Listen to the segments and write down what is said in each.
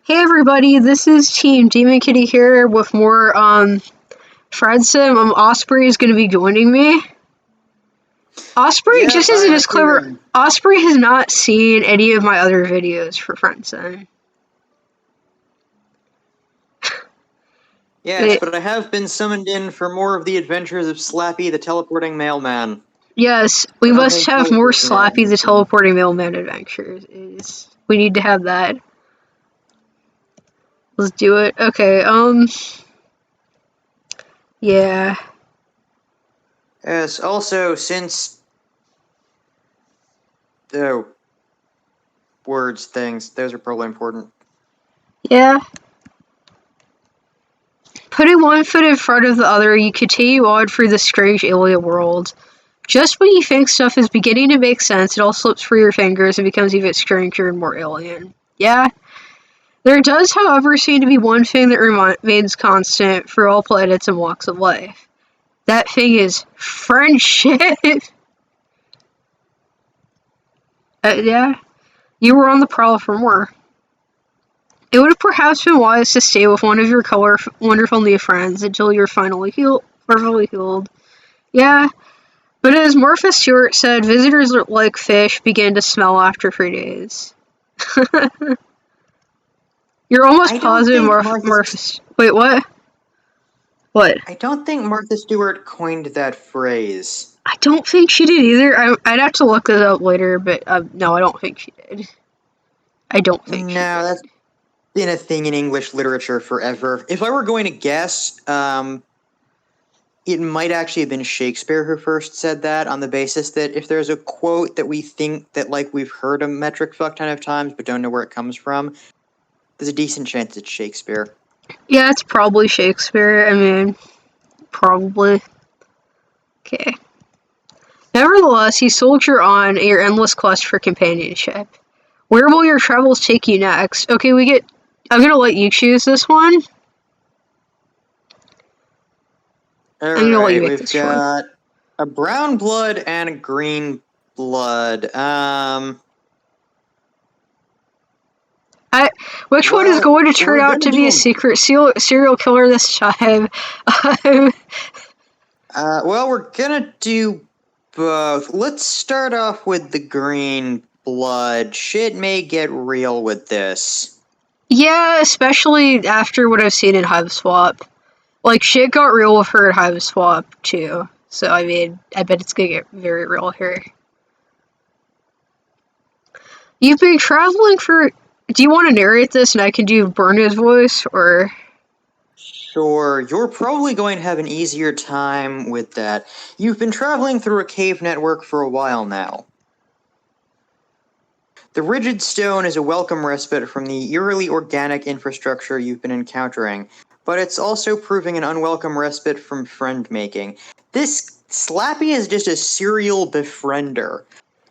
Hey everybody, this is Team Demon Kitty here with more Friendsim. Osprey is going to be joining me. Osprey, Yep, just as a I'm disclaimer, appearing. Osprey has not seen any of my other videos for Friendsim. Yes, but I have been summoned in for more of the adventures of Slappy the teleporting mailman. Yes, we I don't must think have more teleporting Slappy mailman. the teleporting mailman adventures. We need to have that. Let's do it. Okay, yeah. Yes, also, since the things, those are probably important. Yeah. Putting one foot in front of the other, you continue on through the strange alien world. Just when you think stuff is beginning to make sense, it all slips through your fingers and becomes even stranger and more alien. Yeah. There does, however, seem to be one thing that remains constant for all planets and walks of life. That thing is friendship. Yeah. You were on the prowl for more. It would have perhaps been wise to stay with one of your wonderful new friends until you're finally fully healed. Yeah. But as Martha Stewart said, visitors like fish begin to smell after 3 days. You're almost I don't positive think Martha. Wait, what? What? I don't think Martha Stewart coined that phrase. I don't think she did either. I'd have to look this up later, but no, I don't think she did. I don't think she No, did. that's been a thing in English literature forever. If I were going to guess, it might actually have been Shakespeare who first said that, on the basis that if there's a quote that we think that, like, we've heard a metric fuck ton of times but don't know where it comes from, there's a decent chance it's Shakespeare. Yeah, it's probably Shakespeare. I mean, probably. Okay. Nevertheless, you soldier on your endless quest for companionship. Where will your travels take you next? Okay, I'm gonna let you choose this one. I'm gonna let you Alright, make we've this one. got a brown blood and a green blood. Which one is going to turn out to be a secret serial killer this time? Well, we're gonna do both. Let's start off with the green blood. Shit may get real with this. Yeah, especially after what I've seen in Hiveswap. Like, shit got real with her at Hiveswap, too. So, I mean, I bet it's gonna get very real here. You've been traveling for... Do you want to narrate this and I can do Bruno's voice, or... Sure, you're probably going to have an easier time with that. You've been traveling through a cave network for a while now. The rigid stone is a welcome respite from the eerily organic infrastructure you've been encountering, but it's also proving an unwelcome respite from friend-making. This Slappy is just a serial befriender.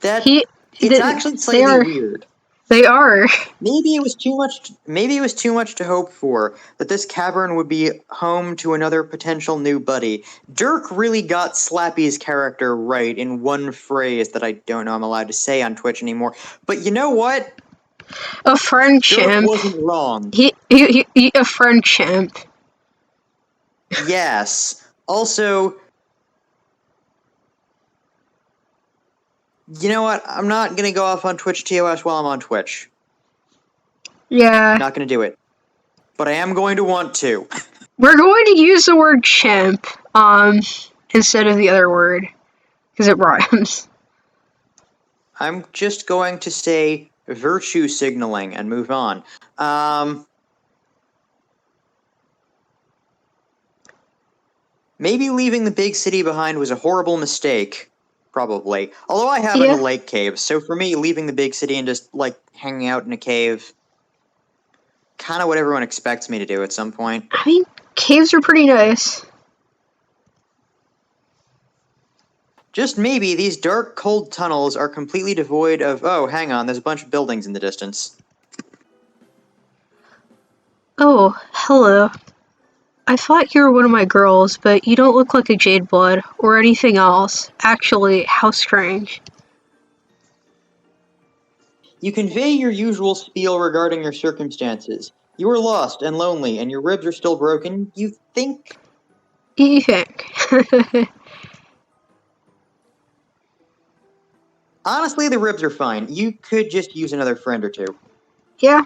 It's actually slightly weird. They are. Maybe it was too much to hope for, that this cavern would be home to another potential new buddy. Dirk really got Slappy's character right in one phrase that I don't know I'm allowed to say on Twitch anymore. But you know what? A friend chimp. Dirk wasn't wrong. A friend chimp. Yes. Also, you know what? I'm not gonna go off on Twitch TOS while I'm on Twitch. Yeah. Not gonna do it. But I am going to want to. We're going to use the word chimp, instead of the other word, because it rhymes. I'm just going to say virtue signaling and move on. Maybe leaving the big city behind was a horrible mistake. Probably. Although I have in the lake cave, so for me, leaving the big city and just, like, hanging out in a cave, kind of what everyone expects me to do at some point. I mean, caves are pretty nice. Just maybe these dark, cold tunnels are completely devoid of... Oh, hang on, there's a bunch of buildings in the distance. Oh, hello. I thought you were one of my girls, but you don't look like a Jade Blood, or anything else. Actually, how strange. You convey your usual spiel regarding your circumstances. You are lost and lonely, and your ribs are still broken. You think? You think? Honestly, the ribs are fine. You could just use another friend or two. Yeah.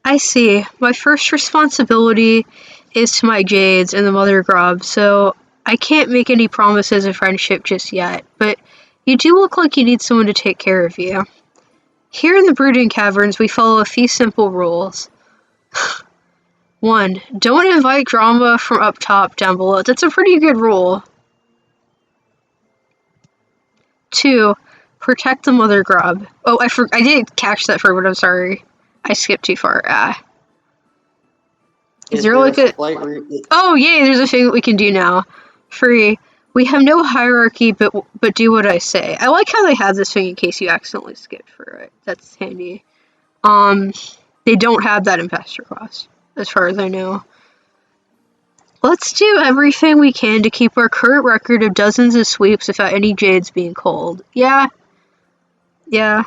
I see. My first responsibility is to my Jades and the Mother Grub, so I can't make any promises of friendship just yet, but you do look like you need someone to take care of you. Here in the Brooding Caverns, we follow a few simple rules. 1. Don't invite drama from up top down below. That's a pretty good rule. 2. Protect the Mother Grub. Oh, I didn't catch that first, but I'm sorry. I skipped too far. Is there there like a a... slight Oh, yay, there's a thing that we can do now. Free. We have no hierarchy, but do what I say. I like how they have this thing in case you accidentally skipped for it. That's handy. They don't have that in Faster Class, as far as I know. Let's do everything we can to keep our current record of dozens of sweeps without any Jades being cold. Yeah. Yeah.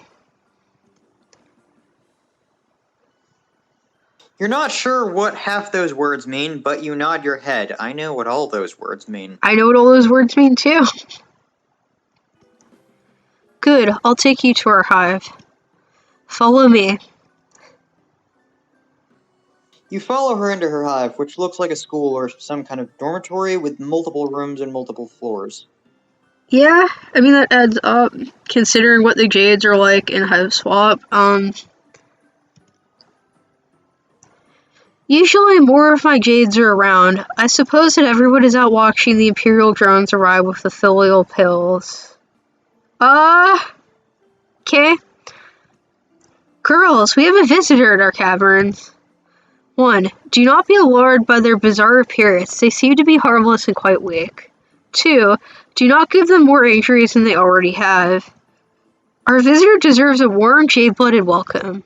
You're not sure what half those words mean, but you nod your head. I know what all those words mean. I know what all those words mean, too. Good. I'll take you to our hive. Follow me. You follow her into her hive, which looks like a school or some kind of dormitory with multiple rooms and multiple floors. Yeah, I mean, that adds up, considering what the Jades are like in Hiveswap. Usually more of my Jades are around. I suppose that everyone is out watching the Imperial drones arrive with the filial pills. Okay. Girls, we have a visitor at our caverns. 1. Do not be alarmed by their bizarre appearance. They seem to be harmless and quite weak. 2. Do not give them more injuries than they already have. Our visitor deserves a warm, jade-blooded welcome.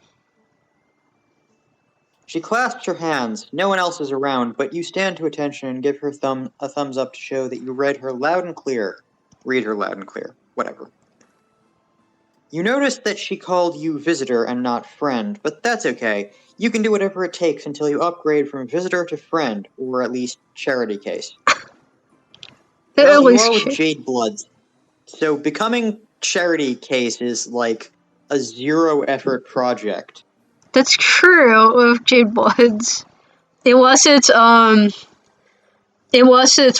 She clasps her hands. No one else is around, but you stand to attention and give her a thumbs up to show that you read her loud and clear. Read her loud and clear. Whatever. You notice that she called you visitor and not friend, but that's okay. You can do whatever it takes until you upgrade from visitor to friend, or at least charity case. Well, you are with Jade Bloods, so becoming charity case is like a zero-effort project. That's true with Jade Bloods. Unless it's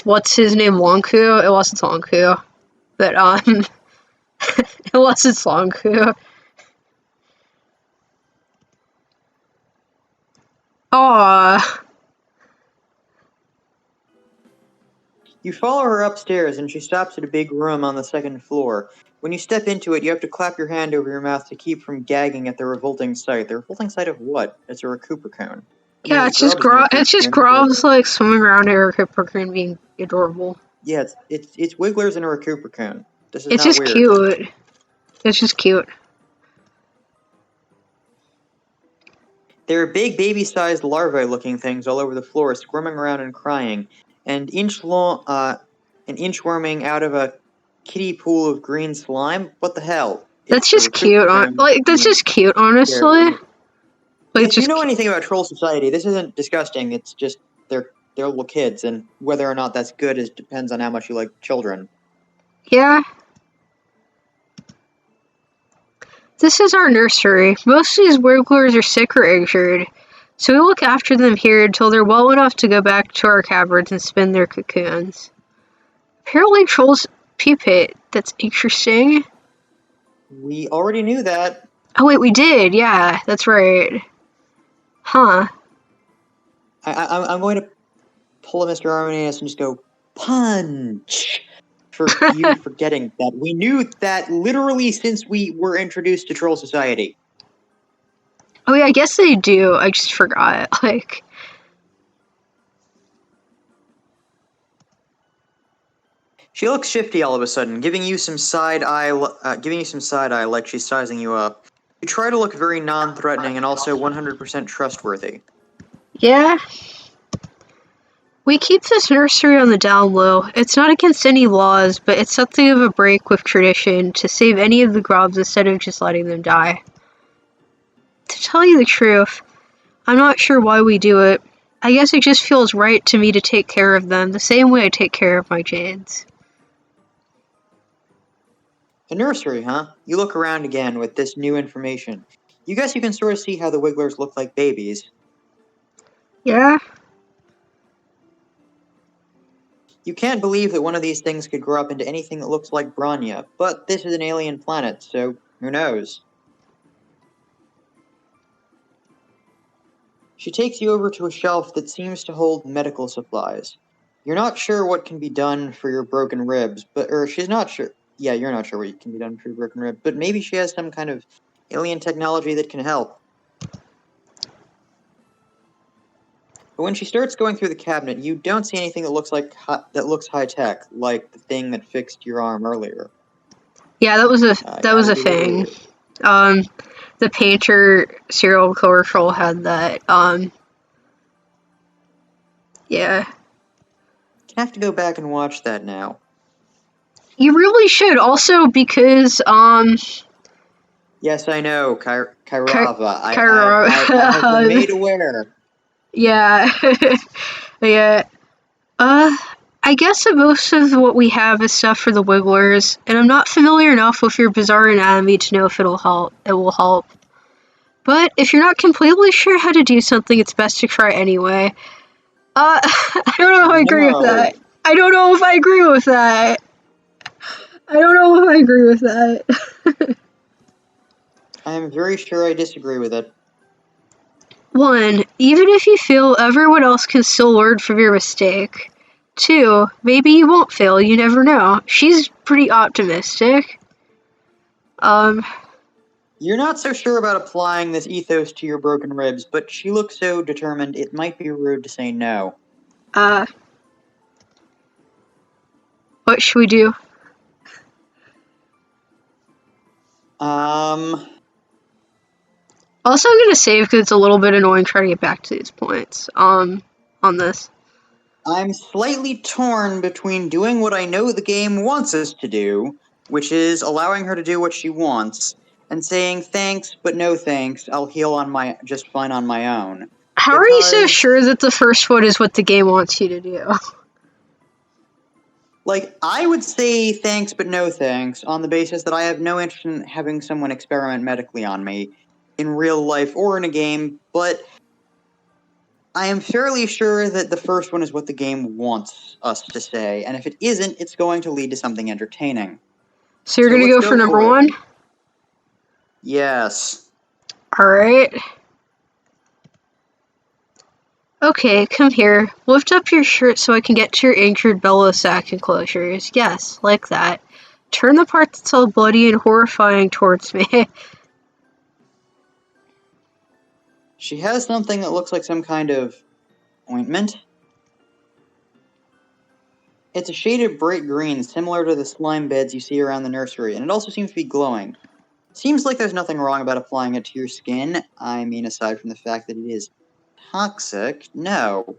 what's his name, Longku. Unless it's Longku. But unless it's Longku. Aww. You follow her upstairs and she stops at a big room on the second floor. When you step into it, you have to clap your hand over your mouth to keep from gagging at the revolting sight. The revolting sight of what? It's a Recupera. Yeah, it's just Grobs like swimming around in a Recupera being adorable. Yeah, it's Wigglers and a Recupera. This is it's not just weird. Cute. It's just cute. There are big baby-sized larvae-looking things all over the floor, squirming around and crying. An inchworming out of a kiddie pool of green slime. What the hell? That's just cute. That's just cute, honestly. If you know anything about Troll Society, this isn't disgusting. It's just they're little kids, and whether or not that's good depends on how much you like children. Yeah. This is our nursery. Most of these wigglers are sick or injured, so we look after them here until they're well enough to go back to our caverns and spin their cocoons. Apparently trolls pupate. That's interesting. We already knew that. Oh wait, we did. Yeah, that's right. Huh. I'm going to pull a Mr. Arminius and just go, punch! For you forgetting that. We knew that literally since we were introduced to Troll Society. Oh yeah, I guess they do. I just forgot. She looks shifty all of a sudden, giving you some side eye like she's sizing you up. You try to look very non-threatening and also 100% trustworthy. Yeah. We keep this nursery on the down low. It's not against any laws, but it's something of a break with tradition to save any of the grubs instead of just letting them die. To tell you the truth, I'm not sure why we do it. I guess it just feels right to me to take care of them, the same way I take care of my jades. A nursery, huh? You look around again with this new information. You guess you can sort of see how the Wigglers look like babies. Yeah? You can't believe that one of these things could grow up into anything that looks like Branya, but this is an alien planet, so who knows? She takes you over to a shelf that seems to hold medical supplies. You're not sure what can be done for your broken ribs, or she's not sure. Yeah, you're not sure what can be done for your broken rib, but maybe she has some kind of alien technology that can help. But when she starts going through the cabinet, you don't see anything that looks high tech, like the thing that fixed your arm earlier. Yeah, that was a thing. Ooh. The painter serial commercial had that. Yeah. I have to go back and watch that now. You really should. Also, because Yes, I know, Kairava. I have been Kyra, made aware. yeah, yeah. I guess that most of what we have is stuff for the Wigglers, and I'm not familiar enough with your bizarre anatomy to know if it'll help. It will help. But if you're not completely sure how to do something, it's best to try anyway. I don't know if I agree with No. that. I don't know if I agree with that. I don't know if I agree with that. I am very sure I disagree with it. 1. Even if you fail, everyone else can still learn from your mistake. 2. Maybe you won't fail, you never know. She's pretty optimistic. You're not so sure about applying this ethos to your broken ribs, but she looks so determined it might be rude to say no. What should we do? Also, I'm gonna save because it's a little bit annoying trying to get back to these points. On this. I'm slightly torn between doing what I know the game wants us to do, which is allowing her to do what she wants, and saying thanks, but no thanks, I'll heal just fine on my own. How are you so Because, sure that the first one is what the game wants you to do? like, I would say thanks, but no thanks, on the basis that I have no interest in having someone experiment medically on me, in real life or in a game, but I am fairly sure that the first one is what the game wants us to say, and if it isn't, it's going to lead to something entertaining. So you're So gonna let's go for go number for it. 1? Yes. Alright. Okay, come here. Lift up your shirt so I can get to your anchored bellow sack enclosures. Yes, like that. Turn the part that's all bloody and horrifying towards me. She has something that looks like some kind of ointment. It's a shade of bright green, similar to the slime beds you see around the nursery, and it also seems to be glowing. Seems like there's nothing wrong about applying it to your skin. I mean, aside from the fact that it is toxic, no.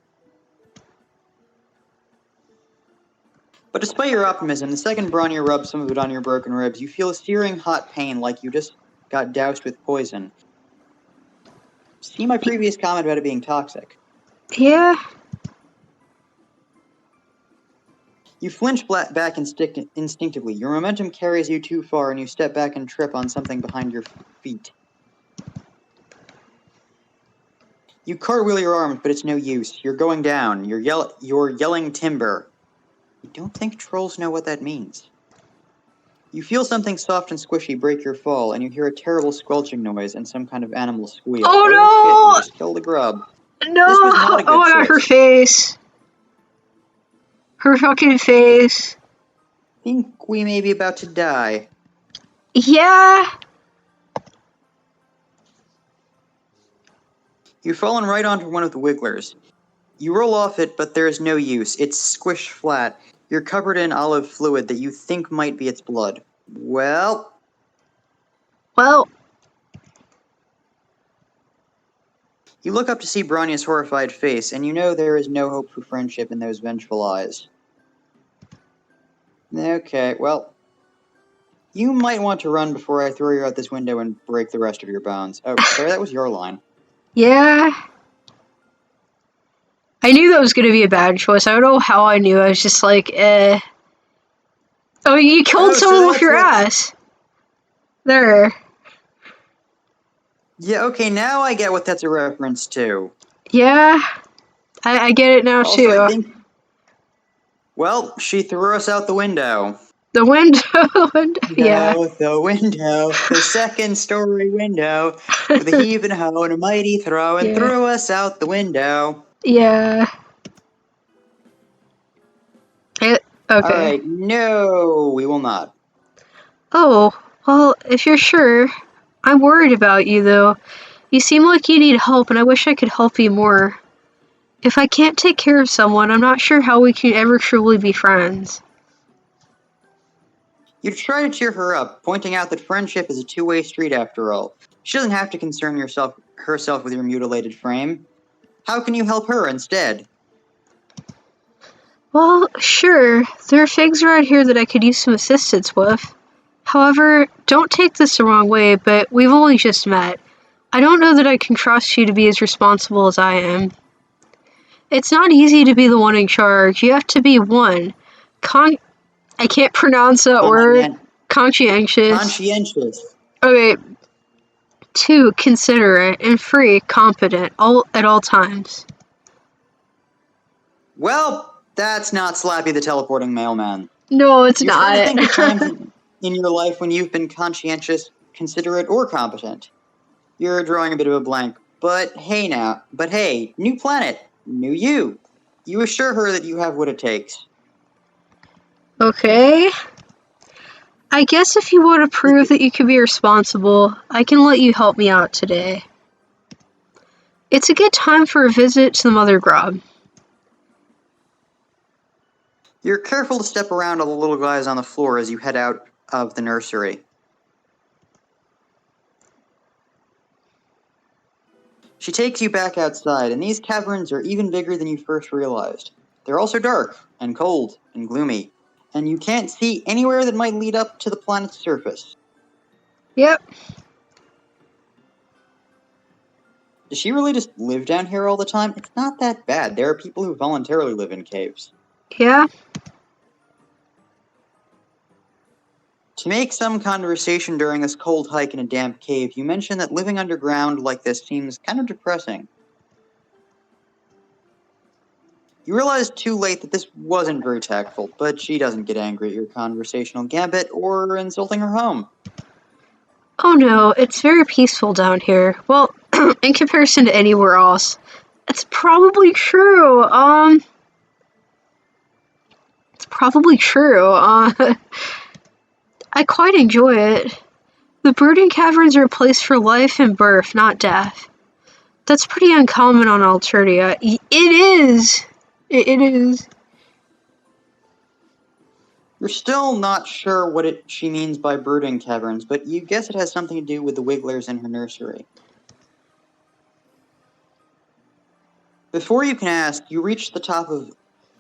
But despite your optimism, the second Bronnia rubs some of it on your broken ribs, you feel a searing hot pain like you just got doused with poison. See my previous comment about it being toxic. Yeah. You flinch back instinctively. Your momentum carries you too far, and you step back and trip on something behind your feet. You cartwheel your arms, but it's no use. You're going down. You're yelling timber. I don't think trolls know what that means. You feel something soft and squishy break your fall, and you hear a terrible squelching noise and some kind of animal squeal. Oh shit, you just killed a grub. No! This was not a good Oh, not her choice. face. Her fucking face. I think we may be about to die. Yeah. You've fallen right onto one of the wigglers. You roll off it, but there is no use. It's squished flat. You're covered in olive fluid that you think might be its blood. Well... You look up to see Bronya's horrified face, and you know there is no hope for friendship in those vengeful eyes. Okay, well... You might want to run before I throw you out this window and break the rest of your bones. Oh, sorry, that was your line. Yeah. I knew that was going to be a bad choice. I don't know how I knew. I was just like, eh. Oh, you killed someone with your ass. There. Yeah, okay, now I get what that's a reference to. Yeah. I get it now, Also, too. I think... Well, she threw us out the window. The window. Yeah. The window. The second-story window. With a heave and a hoe and a mighty throw and threw us out the window. Yeah. Okay. Alright, no, we will not. Oh, well, if you're sure. I'm worried about you, though. You seem like you need help, and I wish I could help you more. If I can't take care of someone, I'm not sure how we can ever truly be friends. You try to cheer her up, pointing out that friendship is a two-way street after all. She doesn't have to concern herself with your mutilated frame. How can you help her instead? Well, sure, there are things around here that I could use some assistance with. However, don't take this the wrong way, but we've only just met. I don't know that I can trust you to be as responsible as I am. It's not easy to be the one in charge. You have to be one. I can't pronounce that word. Conscientious. Conscientious. Okay. 2, considerate, and 3, competent, at all times. Well, that's not Slappy the teleporting mailman. No, it's You've not. tried to think of times in your life when you've been conscientious, considerate, or competent. You're drawing a bit of a blank. But hey, new planet, new you. You assure her that you have what it takes. Okay. I guess if you want to prove that you can be responsible, I can let you help me out today. It's a good time for a visit to the Mother Grub. You're careful to step around all the little guys on the floor as you head out of the nursery. She takes you back outside, and these caverns are even bigger than you first realized. They're also dark, and cold, and gloomy, and you can't see anywhere that might lead up to the planet's surface. Yep. Does she really just live down here all the time? It's not that bad. There are people who voluntarily live in caves. Yeah. To make some conversation during this cold hike in a damp cave, you mention that living underground like this seems kind of depressing. You realize too late that this wasn't very tactful, but she doesn't get angry at your conversational gambit or insulting her home. Oh no, it's very peaceful down here. Well, in comparison to anywhere else. It's probably true. It's probably true. I quite enjoy it. The brooding caverns are a place for life and birth, not death. That's pretty uncommon on Alternia. It is. It is. You're still not sure what she means by brooding caverns, but you guess it has something to do with the wigglers in her nursery. Before you can ask, you reach the top of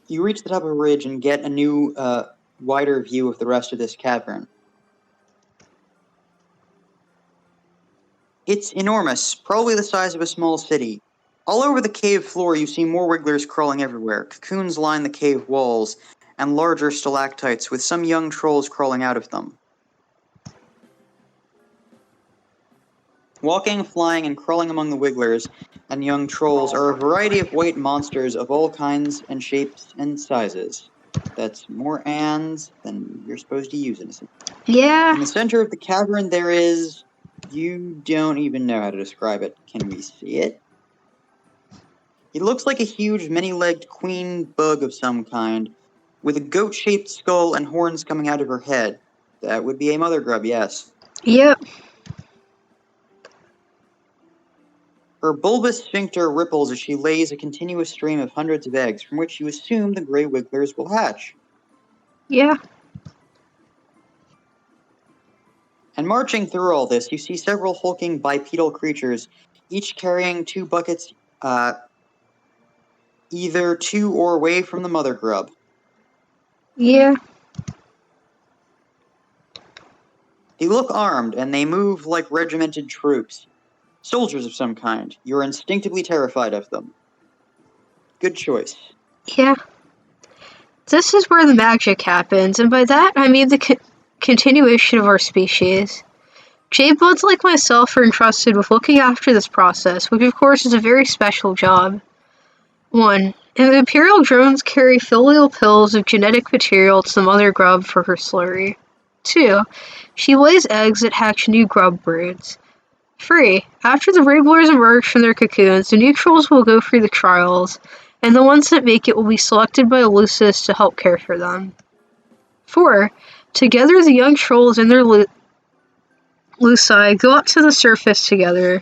a ridge and get a new, wider view of the rest of this cavern. It's enormous, probably the size of a small city. All over the cave floor you see more wigglers crawling everywhere. Cocoons line the cave walls, and larger stalactites with some young trolls crawling out of them. Walking, flying, and crawling among the wigglers and young trolls are a variety of white monsters of all kinds and shapes and sizes. That's more ands than you're supposed to use in a sentence. Yeah. In the center of the cavern there is... You don't even know how to describe it. Can we see it? It looks like a huge, many-legged queen bug of some kind, with a goat-shaped skull and horns coming out of her head. That would be a mother grub, yes. Yep. Her bulbous sphincter ripples as she lays a continuous stream of hundreds of eggs, from which you assume the gray wigglers will hatch. Yeah. And marching through all this, you see several hulking bipedal creatures, each carrying 2 buckets, either to or away from the mother grub. Yeah. They look armed, and they move like regimented troops. Soldiers of some kind. You're instinctively terrified of them. Good choice. Yeah. This is where the magic happens, and by that I mean the continuation of our species. Jade-bloods like myself are entrusted with looking after this process, which of course is a very special job. 1. And the Imperial drones carry filial pills of genetic material to the mother grub for her slurry. 2. She lays eggs that hatch new grub broods. 3. After the wrigglers emerge from their cocoons, the new trolls will go through the trials, and the ones that make it will be selected by Lucis to help care for them. 4. Together the young trolls and their Luci go up to the surface together,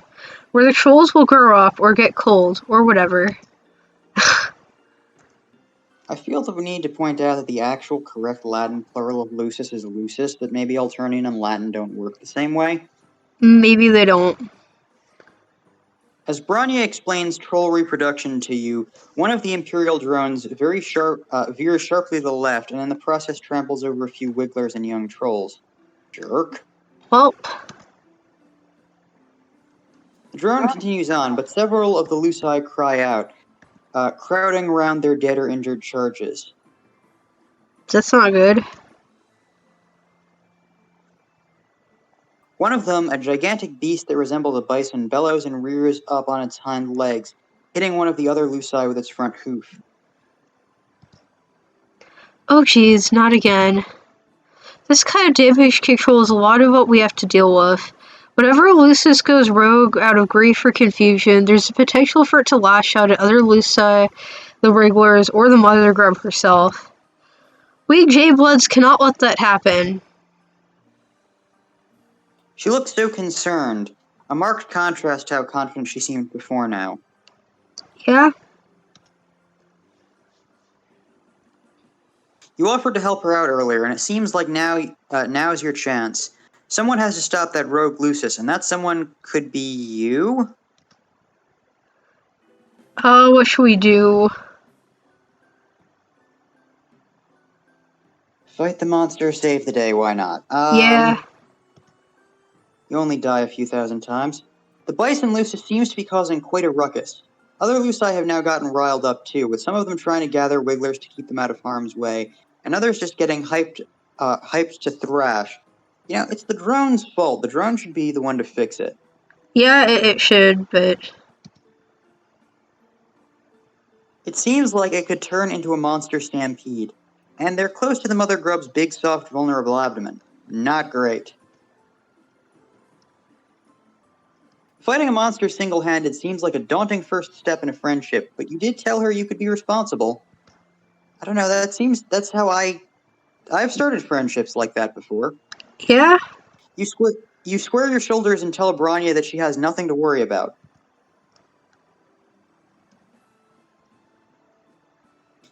where the trolls will grow up or get cold, or whatever. I feel that we need to point out that the actual correct Latin plural of lucis is lucis, but maybe Alternian and Latin don't work the same way. Maybe they don't. As Branya explains troll reproduction to you, one of the Imperial drones veers sharply to the left, and in the process tramples over a few wigglers and young trolls. Jerk. Well, The drone continues on, but several of the Luci cry out, crowding around their dead or injured charges. that's not good. One of them, a gigantic beast that resembles a bison, bellows and rears up on its hind legs, hitting one of the other Luci with its front hoof. Oh geez, not again. This kind of damage controls a lot of what we have to deal with. Whenever Lucis goes rogue out of grief or confusion, there's the potential for it to lash out at other Luci, the Wrigglers, or the Mother Grub herself. We Jade-bloods cannot let that happen. She looked so concerned, a marked contrast to how confident she seemed before now. Yeah? You offered to help her out earlier, and it seems like now's your chance. Someone has to stop that rogue Lucis, and that someone could be you? What should we do? Fight the monster, save the day, why not? Yeah. You only die a few thousand times. The bison Lucis seems to be causing quite a ruckus. Other Luci have now gotten riled up too, with some of them trying to gather wigglers to keep them out of harm's way, and others just getting hyped to thrash. You know, it's the drone's fault. The drone should be the one to fix it. Yeah, it should, but... It seems like it could turn into a monster stampede. And they're close to the mother grub's big, soft, vulnerable abdomen. Not great. Fighting a monster single-handed seems like a daunting first step in a friendship, but you did tell her you could be responsible. I don't know, that's how I've started friendships like that before. Yeah? You square your shoulders and tell Branya that she has nothing to worry about.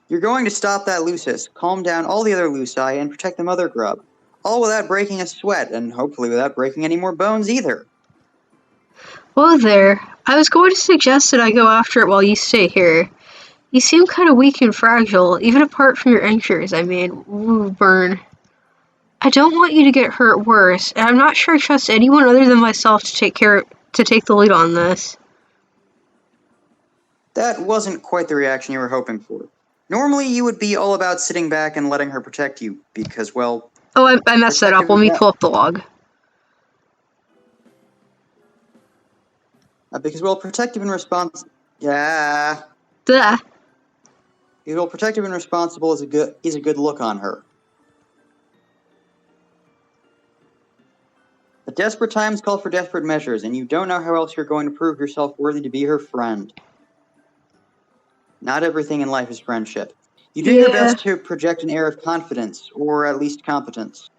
You're going to stop that Lucis, calm down all the other Luci, and protect the mother grub. All without breaking a sweat, and hopefully without breaking any more bones either. Well there. I was going to suggest that I go after it while you stay here. You seem kind of weak and fragile, even apart from your injuries, I mean. Ooh, burn. I don't want you to get hurt worse, and I'm not sure I trust anyone other than myself to take the lead on this. That wasn't quite the reaction you were hoping for. Normally, you would be all about sitting back and letting her protect you, because, well... Oh, I messed that up. Let me pull up the log. Because, well, protective and responsible... Yeah... Duh. Because, well, protective and responsible is a good look on her. But desperate times call for desperate measures, and you don't know how else you're going to prove yourself worthy to be her friend. Not everything in life is friendship. You do your best to project an air of confidence, or at least competence.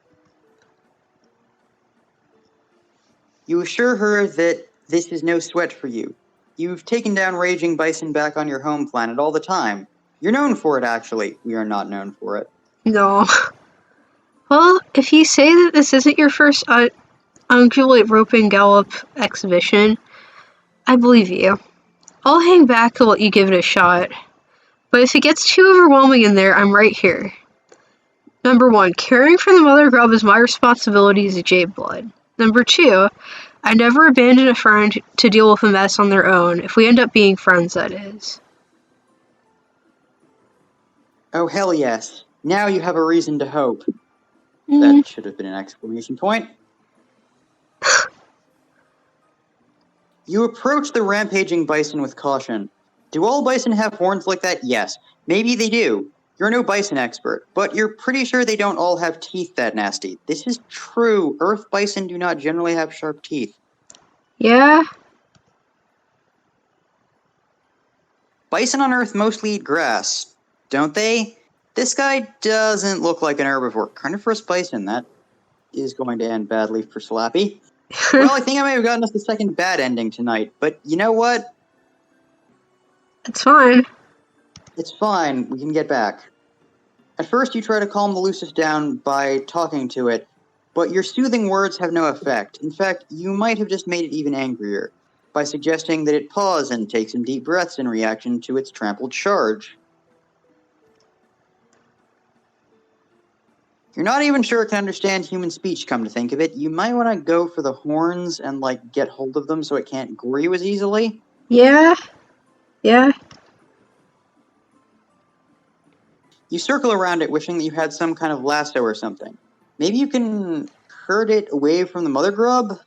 You assure her that this is no sweat for you. You've taken down raging bison back on your home planet all the time. You're known for it, actually. We are not known for it. No. Well, if you say that this isn't your first ungulate rope and gallop exhibition, I believe you. I'll hang back and let you give it a shot. But if it gets too overwhelming in there, I'm right here. Number 1, caring for the mother grub is my responsibility as a Jade-blood. Number 2, I never abandon a friend to deal with a mess on their own, if we end up being friends, that is. Oh, hell yes. Now you have a reason to hope. Mm. That should have been an exclamation point. You approach the rampaging bison with caution. Do all bison have horns like that? Yes. Maybe they do. You're no bison expert, but you're pretty sure they don't all have teeth that nasty. This is true. Earth bison do not generally have sharp teeth. Yeah? Bison on Earth mostly eat grass, don't they? This guy doesn't look like an herbivore. Carnivorous bison, that is going to end badly for Slappy. Well, I think I may have gotten us the second bad ending tonight, but you know what? It's fine. It's fine. We can get back. At first, you try to calm the Lucis down by talking to it, but your soothing words have no effect. In fact, you might have just made it even angrier by suggesting that it pause and take some deep breaths in reaction to its trampled charge. You're not even sure it can understand human speech, come to think of it. You might want to go for the horns and, get hold of them so it can't gore you as easily. Yeah? Yeah? You circle around it, wishing that you had some kind of lasso or something. Maybe you can herd it away from the mother grub?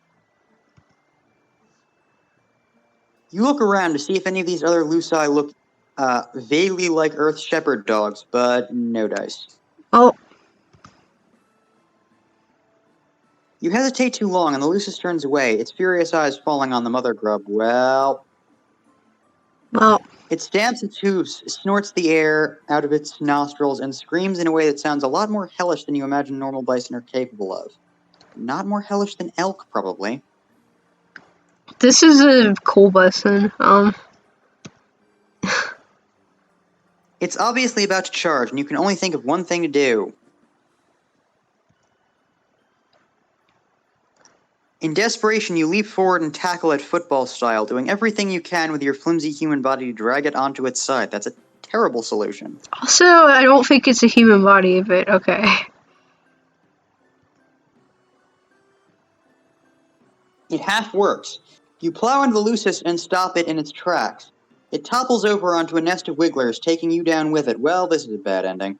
You look around to see if any of these other Luci look vaguely like Earth shepherd dogs, but no dice. Oh. You hesitate too long, and the Lucis turns away, its furious eyes falling on the mother grub. Well, it stamps its hooves, snorts the air out of its nostrils, and screams in a way that sounds a lot more hellish than you imagine normal bison are capable of. Not more hellish than elk, probably. This is a cool bison. It's obviously about to charge, and you can only think of one thing to do. In desperation, you leap forward and tackle it football style, doing everything you can with your flimsy human body to drag it onto its side. That's a terrible solution. Also, I don't think it's a human body, but okay. It half works. You plow into the Lucis and stop it in its tracks. It topples over onto a nest of wigglers, taking you down with it. Well, this is a bad ending.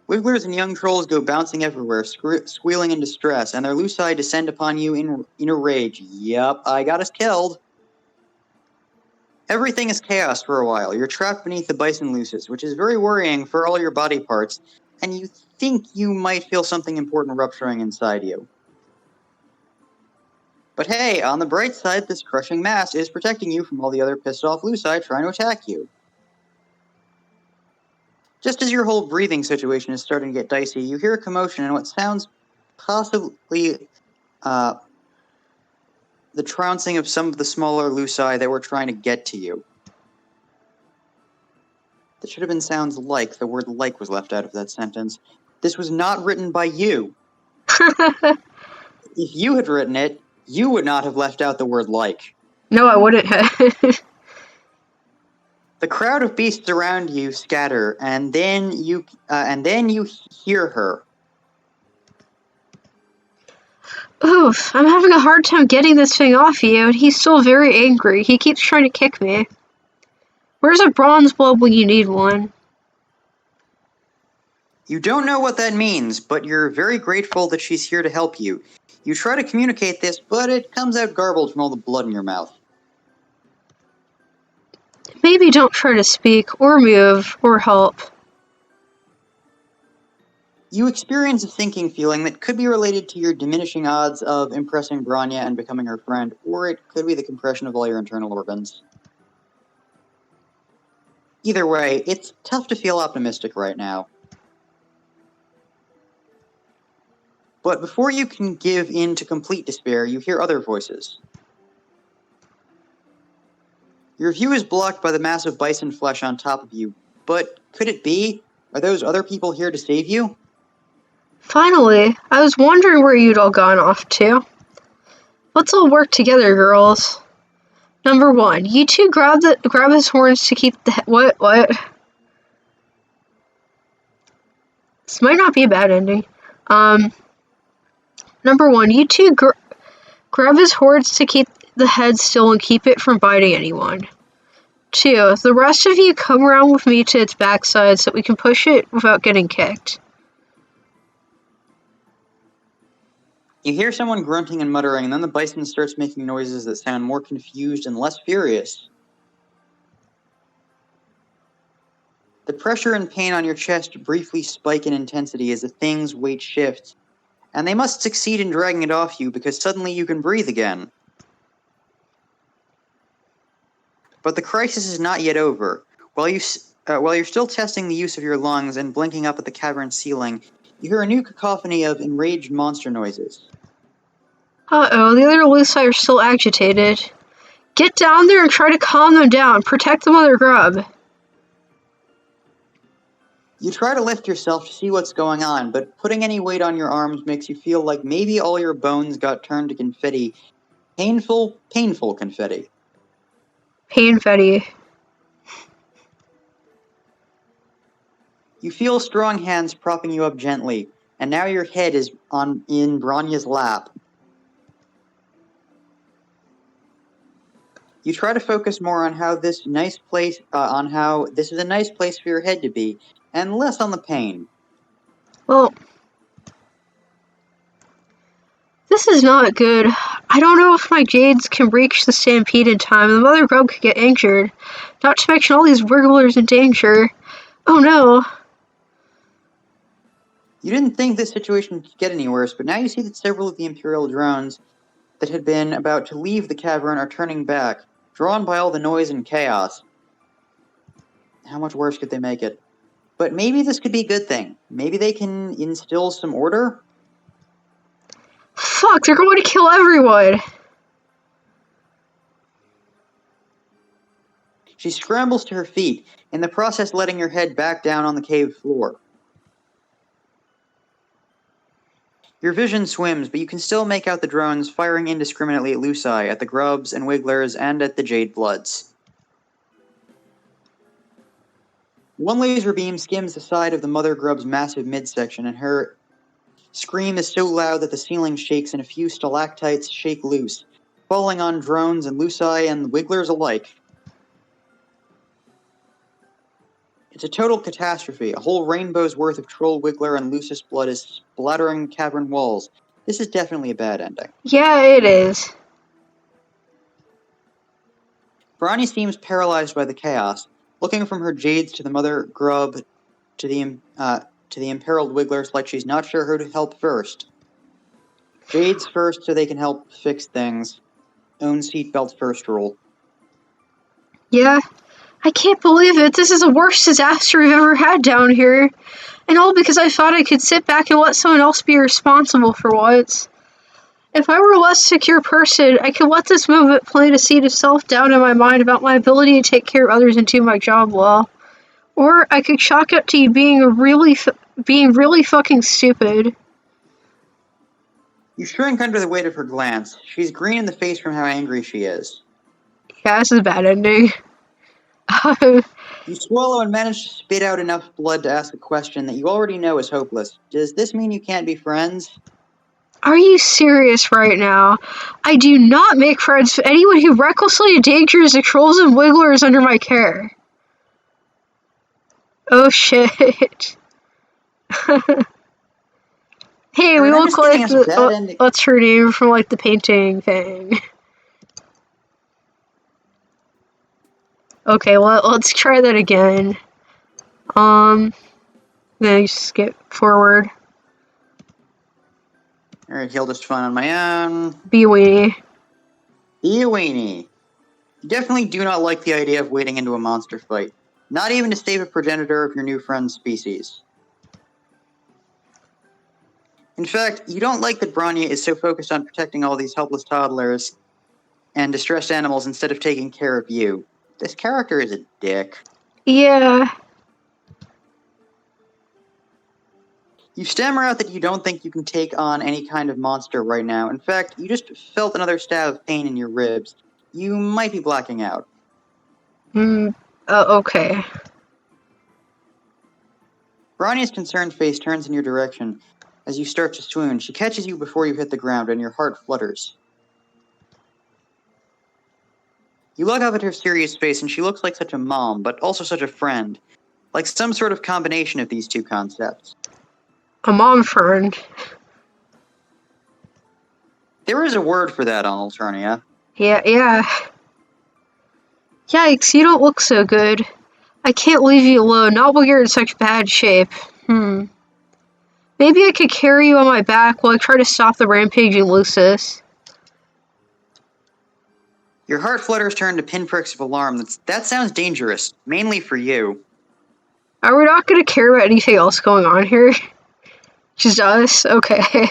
Wigglers and young trolls go bouncing everywhere, squealing in distress, and their Luci descend upon you in a rage. Yup, I got us killed. Everything is chaos for a while. You're trapped beneath the bison Lucis, which is very worrying for all your body parts, and you think you might feel something important rupturing inside you. But hey, on the bright side, this crushing mass is protecting you from all the other pissed off Luci trying to attack you. Just as your whole breathing situation is starting to get dicey, you hear a commotion and what sounds possibly the trouncing of some of the smaller Luci that were trying to get to you. That should have been sounds like. The word like was left out of that sentence. This was not written by you. If you had written it, you would not have left out the word like. No, I wouldn't have. The crowd of beasts around you scatter, and then you hear her. Oof, I'm having a hard time getting this thing off you, and he's still very angry. He keeps trying to kick me. Where's a bronze bulb when you need one? You don't know what that means, but you're very grateful that she's here to help you. You try to communicate this, but it comes out garbled from all the blood in your mouth. Maybe don't try to speak, or move, or help. You experience a sinking feeling that could be related to your diminishing odds of impressing Branya and becoming her friend, or it could be the compression of all your internal organs. Either way, it's tough to feel optimistic right now. But before you can give in to complete despair, you hear other voices. Your view is blocked by the massive bison flesh on top of you, but could it be? Are those other people here to save you? Finally, I was wondering where you'd all gone off to. Let's all work together, girls. Number 1, you two grab his horns to keep the what? This might not be a bad ending. Number 1, you two grab his horns to keep the head still and keep it from biting anyone. 2. The rest of you come around with me to its backside so we can push it without getting kicked. You hear someone grunting and muttering, and then the bison starts making noises that sound more confused and less furious. The pressure and pain on your chest briefly spike in intensity as the thing's weight shifts, and they must succeed in dragging it off you because suddenly you can breathe again. But the crisis is not yet over. While you're still testing the use of your lungs and blinking up at the cavern ceiling, you hear a new cacophony of enraged monster noises. Uh-oh, the other Luci are still agitated. Get down there and try to calm them down. Protect the mother grub. You try to lift yourself to see what's going on, but putting any weight on your arms makes you feel like maybe all your bones got turned to confetti. Painful, painful confetti. Pain Fetty. You feel strong hands propping you up gently, and now your head is in Bronya's lap. You try to focus more on how this is a nice place for your head to be, and less on the pain. Well, this is not good. I don't know if my jades can reach the stampede in time. The mother grub could get injured. Not to mention all these wigglers in danger. Oh no. You didn't think this situation could get any worse, but now you see that several of the Imperial drones that had been about to leave the cavern are turning back, drawn by all the noise and chaos. How much worse could they make it? But maybe this could be a good thing. Maybe they can instill some order? Fuck, they're going to kill everyone. She scrambles to her feet, in the process letting her head back down on the cave floor. Your vision swims, but you can still make out the drones firing indiscriminately at Luci, at the grubs and wigglers, and at the jade bloods. One laser beam skims the side of the mother grub's massive midsection, and her scream is so loud that the ceiling shakes and a few stalactites shake loose, falling on drones and Luci and the wigglers alike. It's a total catastrophe. A whole rainbow's worth of troll wiggler and Lucis blood is splattering cavern walls. This is definitely a bad ending. Yeah, it is. Brani seems paralyzed by the chaos, looking from her jades to the mother grub to the imperiled wigglers like she's not sure who to help first. Jades first so they can help fix things. Own seatbelts first rule. Yeah. I can't believe it. This is the worst disaster we've ever had down here. And all because I thought I could sit back and let someone else be responsible for once. If I were a less secure person, I could let this moment plant a seed of self-doubt in my mind about my ability to take care of others and do my job well. Or I could chalk up to you being really fucking stupid. You shrink under the weight of her glance. She's green in the face from how angry she is. Yeah, this is a bad ending. You swallow and manage to spit out enough blood to ask a question that you already know is hopeless. Does this mean you can't be friends? Are you serious right now? I do not make friends with anyone who recklessly endangers the trolls and wigglers under my care. Oh shit. Hey, we I'm look just giving like us a bad ending. what's her name from like the painting thing. Okay, well, let's try that again. Then skip forward. Alright, he'll just fun on my own. Be weenie. Be a weenie. You definitely do not like the idea of wading into a monster fight. Not even to save a progenitor of your new friend's species. In fact, you don't like that Bronya is so focused on protecting all these helpless toddlers and distressed animals instead of taking care of you. This character is a dick. Yeah. You stammer out that you don't think you can take on any kind of monster right now. In fact, you just felt another stab of pain in your ribs. You might be blacking out. Okay. Bronya's concerned face turns in your direction. As you start to swoon, she catches you before you hit the ground, and your heart flutters. You look up at her serious face, and she looks like such a mom, but also such a friend. Like some sort of combination of these two concepts. A mom friend. There is a word for that on Alternia. Yeah. Yikes, you don't look so good. I can't leave you alone, not while you're in such bad shape. Maybe I could carry you on my back while I try to stop the rampaging Lucis. Your heart flutters turn to pinpricks of alarm. That sounds dangerous, mainly for you. Are we not going to care about anything else going on here? Just us? Okay.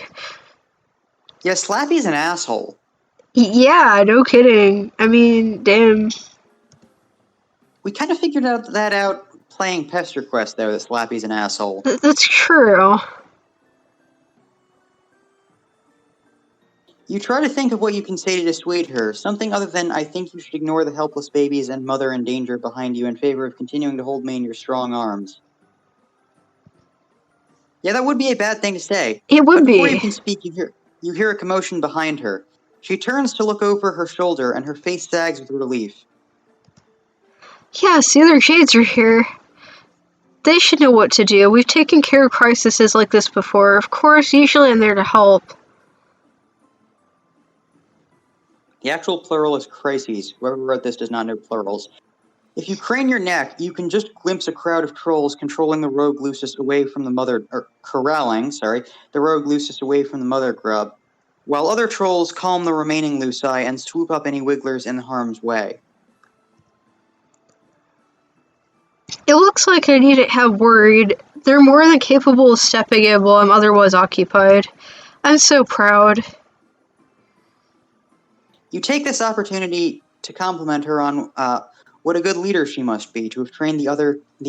Yeah, Slappy's an asshole. Yeah, no kidding. I mean, damn. We kind of figured that out playing Pester Quest, though, that Slappy's an asshole. That's true. You try to think of what you can say to dissuade her, something other than, I think you should ignore the helpless babies and mother in danger behind you in favor of continuing to hold me in your strong arms. Yeah, that would be a bad thing to say. It would But before you be. can speak, you hear a commotion behind her. She turns to look over her shoulder, and her face sags with relief. Yes, the other Jades are here. They should know what to do. We've taken care of crises like this before. Of course, usually I'm there to help. The actual plural is crises. Whoever wrote this does not know plurals. If you crane your neck, you can just glimpse a crowd of trolls controlling the rogue Lucis away from the mother, or corralling, the rogue Lucis away from the mother grub, while other trolls calm the remaining Luci and swoop up any wigglers in harm's way. It looks like I needn't have worried. They're more than capable of stepping in while I'm otherwise occupied. I'm so proud. You take this opportunity to compliment her on what a good leader she must be to have trained the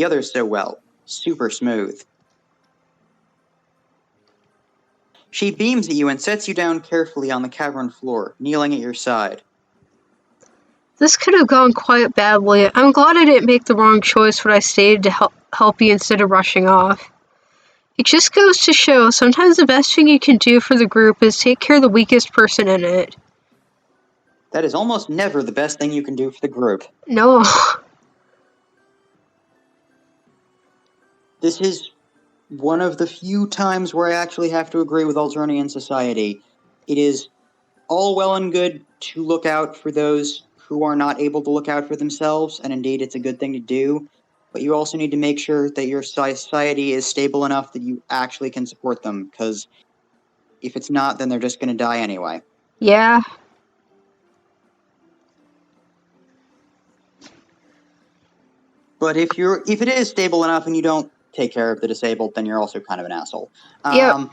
others so well. Super smooth. She beams at you and sets you down carefully on the cavern floor, kneeling at your side. This could have gone quite badly. I'm glad I didn't make the wrong choice when I stayed to help you instead of rushing off. It just goes to show, sometimes the best thing you can do for the group is take care of the weakest person in it. That is almost never the best thing you can do for the group. No. This is one of the few times where I actually have to agree with Alternian society. It is all well and good to look out for those who are not able to look out for themselves, and indeed it's a good thing to do, but you also need to make sure that your society is stable enough that you actually can support them, because if it's not, then they're just going to die anyway. Yeah. But if it is stable enough and you don't take care of the disabled, then you're also kind of an asshole. Yep.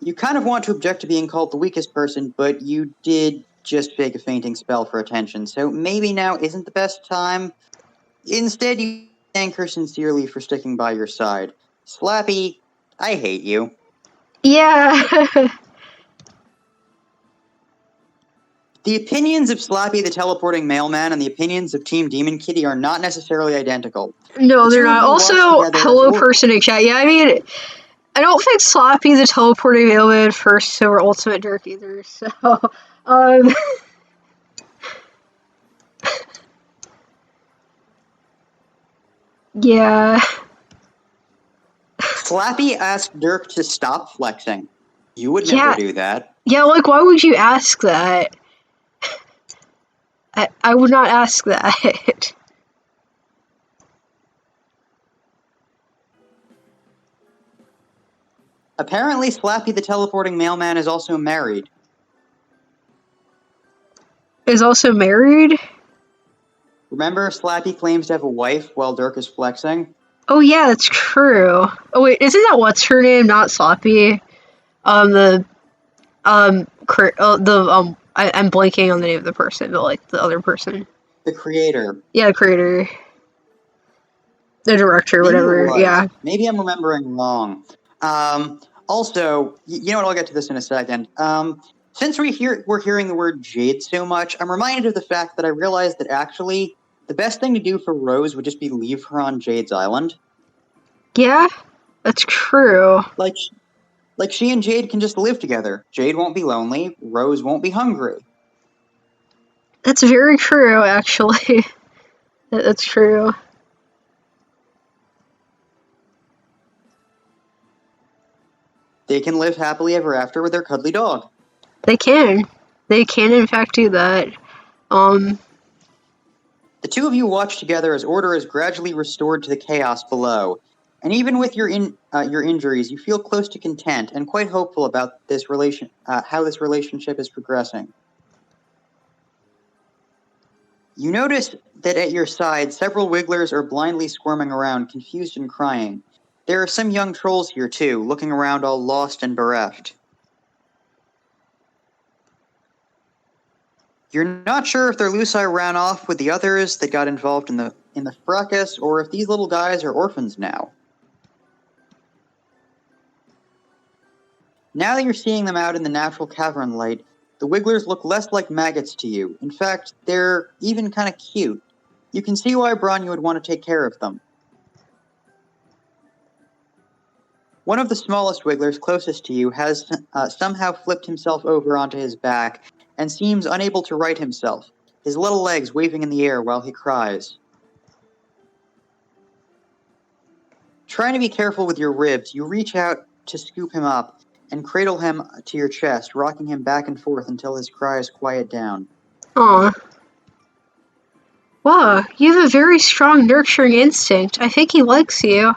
You kind of want to object to being called the weakest person, but you did just fake a fainting spell for attention, so maybe now isn't the best time. Instead, you thank her sincerely for sticking by your side. Slappy, I hate you. Yeah. The opinions of Slappy the teleporting mailman and the opinions of Team Demon Kitty are not necessarily identical. No, The they're two of not. you watch Also, together as hello person in chat. Yeah, I mean, I don't think Slappy the teleporting mailman first so or Ultimate Dirk either, so, yeah. Slappy asked Dirk to stop flexing. You would never do that. Yeah, like, why would you ask that? I would not ask that. Apparently, Slappy the teleporting mailman is also married. Is also married? Remember, Slappy claims to have a wife while Dirk is flexing? Oh yeah, that's true. Oh wait, isn't that what's her name, not Slappy? I'm blanking on the name of the person, but like the other person. The creator. Yeah, the creator. The director, Maybe whatever, it was. yeah. Maybe I'm remembering wrong. Also, you know what, I'll get to this in a second. Since we're hearing the word Jade so much, I'm reminded of the fact that I realized that actually the best thing to do for Rose would just be leave her on Jade's island. Yeah, that's true. Like she and Jade can just live together. Jade won't be lonely. Rose won't be hungry. That's very true, actually. That's true. They can live happily ever after with their cuddly dog. They can. They can, in fact, do that. The two of you watch together as order is gradually restored to the chaos below. And even with your injuries, you feel close to content and quite hopeful about how this relationship is progressing. You notice that at your side, several wigglers are blindly squirming around, confused and crying. There are some young trolls here too, looking around all lost and bereft. You're not sure if their Luci ran off with the others that got involved in the fracas, or if these little guys are orphans now. Now that you're seeing them out in the natural cavern light, the wigglers look less like maggots to you. In fact, they're even kind of cute. You can see why Bronya would want to take care of them. One of the smallest wigglers closest to you has somehow flipped himself over onto his back and seems unable to right himself, his little legs waving in the air while he cries. Trying to be careful with your ribs, you reach out to scoop him up and cradle him to your chest, rocking him back and forth until his cries quiet down. Aw. Wow, you have a very strong nurturing instinct. I think he likes you.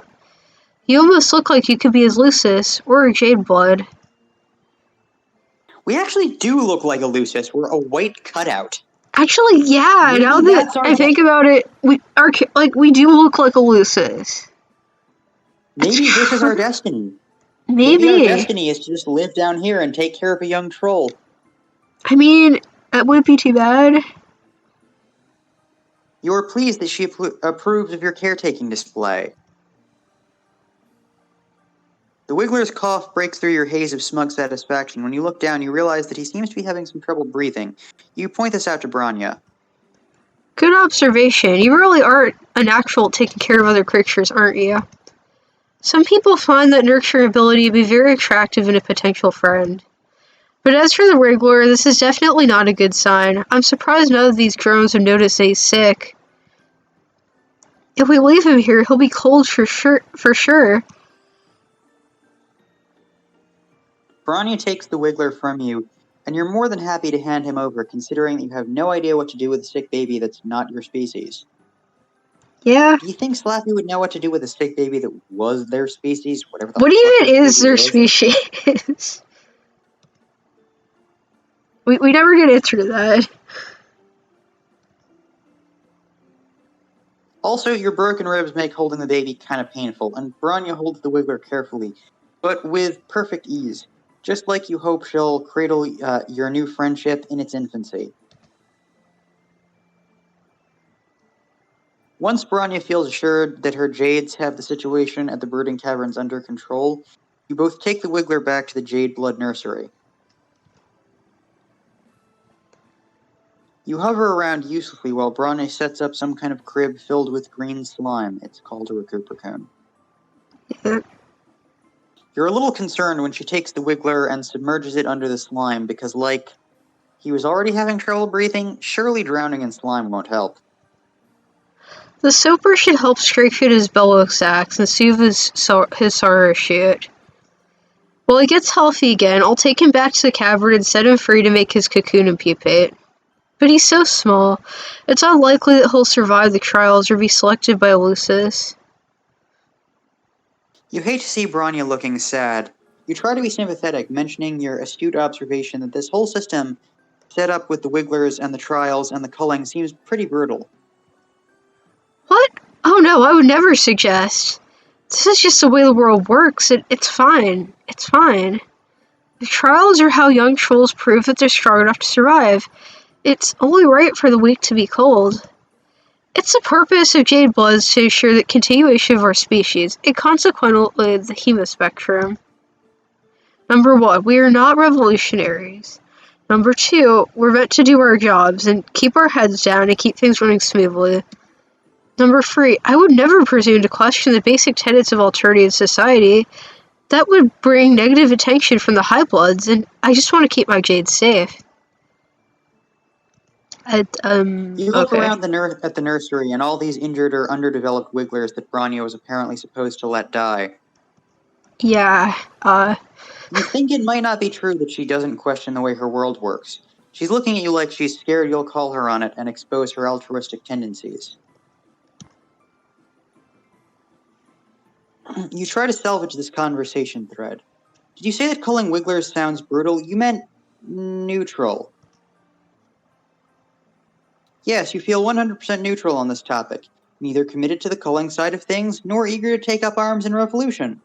You almost look like you could be his Lucis, or a Jade Blood. We actually do look like a Lucis. We're a white cutout. Actually, yeah, Maybe now that I think about it, we do look like a Lucis. Maybe this is our destiny. Maybe. Our destiny is to just live down here and take care of a young troll. I mean, that wouldn't be too bad. You are pleased that she approves of your caretaking display. The Wiggler's cough breaks through your haze of smug satisfaction. When you look down, you realize that he seems to be having some trouble breathing. You point this out to Bronya. Good observation. You really are a natural at taking care of other creatures, aren't you? Some people find that nurturing ability to be very attractive in a potential friend. But as for the Wriggler, this is definitely not a good sign. I'm surprised none of these drones have noticed that he's sick. If we leave him here, he'll be cold for sure. Bronya takes the Wiggler from you, and you're more than happy to hand him over, considering that you have no idea what to do with a sick baby that's not your species. Yeah. Do you think Slappy would know what to do with a sick baby that was their species? Whatever the What fuck even is their is. species? we never get answer to that. Also, your broken ribs make holding the baby kind of painful, and Bronya holds the Wiggler carefully, but with perfect ease, just like you hope she'll cradle your new friendship in its infancy. Once Bronya feels assured that her Jades have the situation at the brooding caverns under control, you both take the Wiggler back to the Jade Blood Nursery. You hover around uselessly while Bronya sets up some kind of crib filled with green slime. It's called a Recupercone. Yeah. You're a little concerned when she takes the Wiggler and submerges it under the slime because, like, he was already having trouble breathing, surely drowning in slime won't help. The soaper should help straighten his bellow sacs and soothe his sorrow shoot. While he gets healthy again, I'll take him back to the cavern and set him free to make his cocoon and pupate. But he's so small, it's unlikely that he'll survive the trials or be selected by Lucis. You hate to see Bronya looking sad. You try to be sympathetic, mentioning your astute observation that this whole system, set up with the Wigglers and the trials and the culling, seems pretty brutal. What? Oh no, I would never suggest. This is just the way the world works. It's fine. It's fine. The trials are how young trolls prove that they're strong enough to survive. It's only right for the weak to be cold. It's the purpose of Jade Bloods to ensure the continuation of our species, and consequently the Hema spectrum. Number 1, we are not revolutionaries. Number 2, we're meant to do our jobs and keep our heads down and keep things running smoothly. Number 3, I would never presume to question the basic tenets of alternative society. That would bring negative attention from the High Bloods, and I just want to keep my Jade safe. You look Okay. around at the nursery and all these injured or underdeveloped wigglers that Branya was apparently supposed to let die. Yeah, You think it might not be true that she doesn't question the way her world works. She's looking at you like she's scared you'll call her on it and expose her altruistic tendencies. You try to salvage this conversation thread. Did you say that culling wigglers sounds brutal? You meant neutral. Yes, you feel 100% neutral on this topic, neither committed to the culling side of things, nor eager to take up arms in revolution.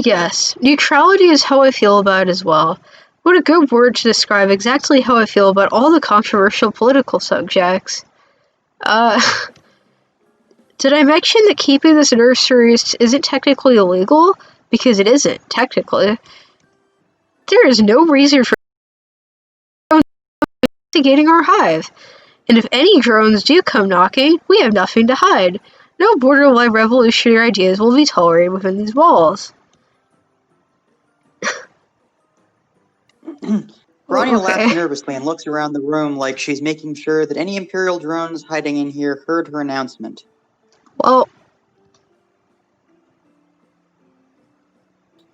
yes. Neutrality is how I feel about it as well. What a good word to describe exactly how I feel about all the controversial political subjects. Uh, did I mention that keeping this nursery isn't technically illegal? Because it isn't, technically. There is no reason for investigating our hive. And if any drones do come knocking, we have nothing to hide. No borderline revolutionary ideas will be tolerated within these walls. Branya Okay. laughs nervously and looks around the room like she's making sure that any Imperial drones hiding in here heard her announcement. Well,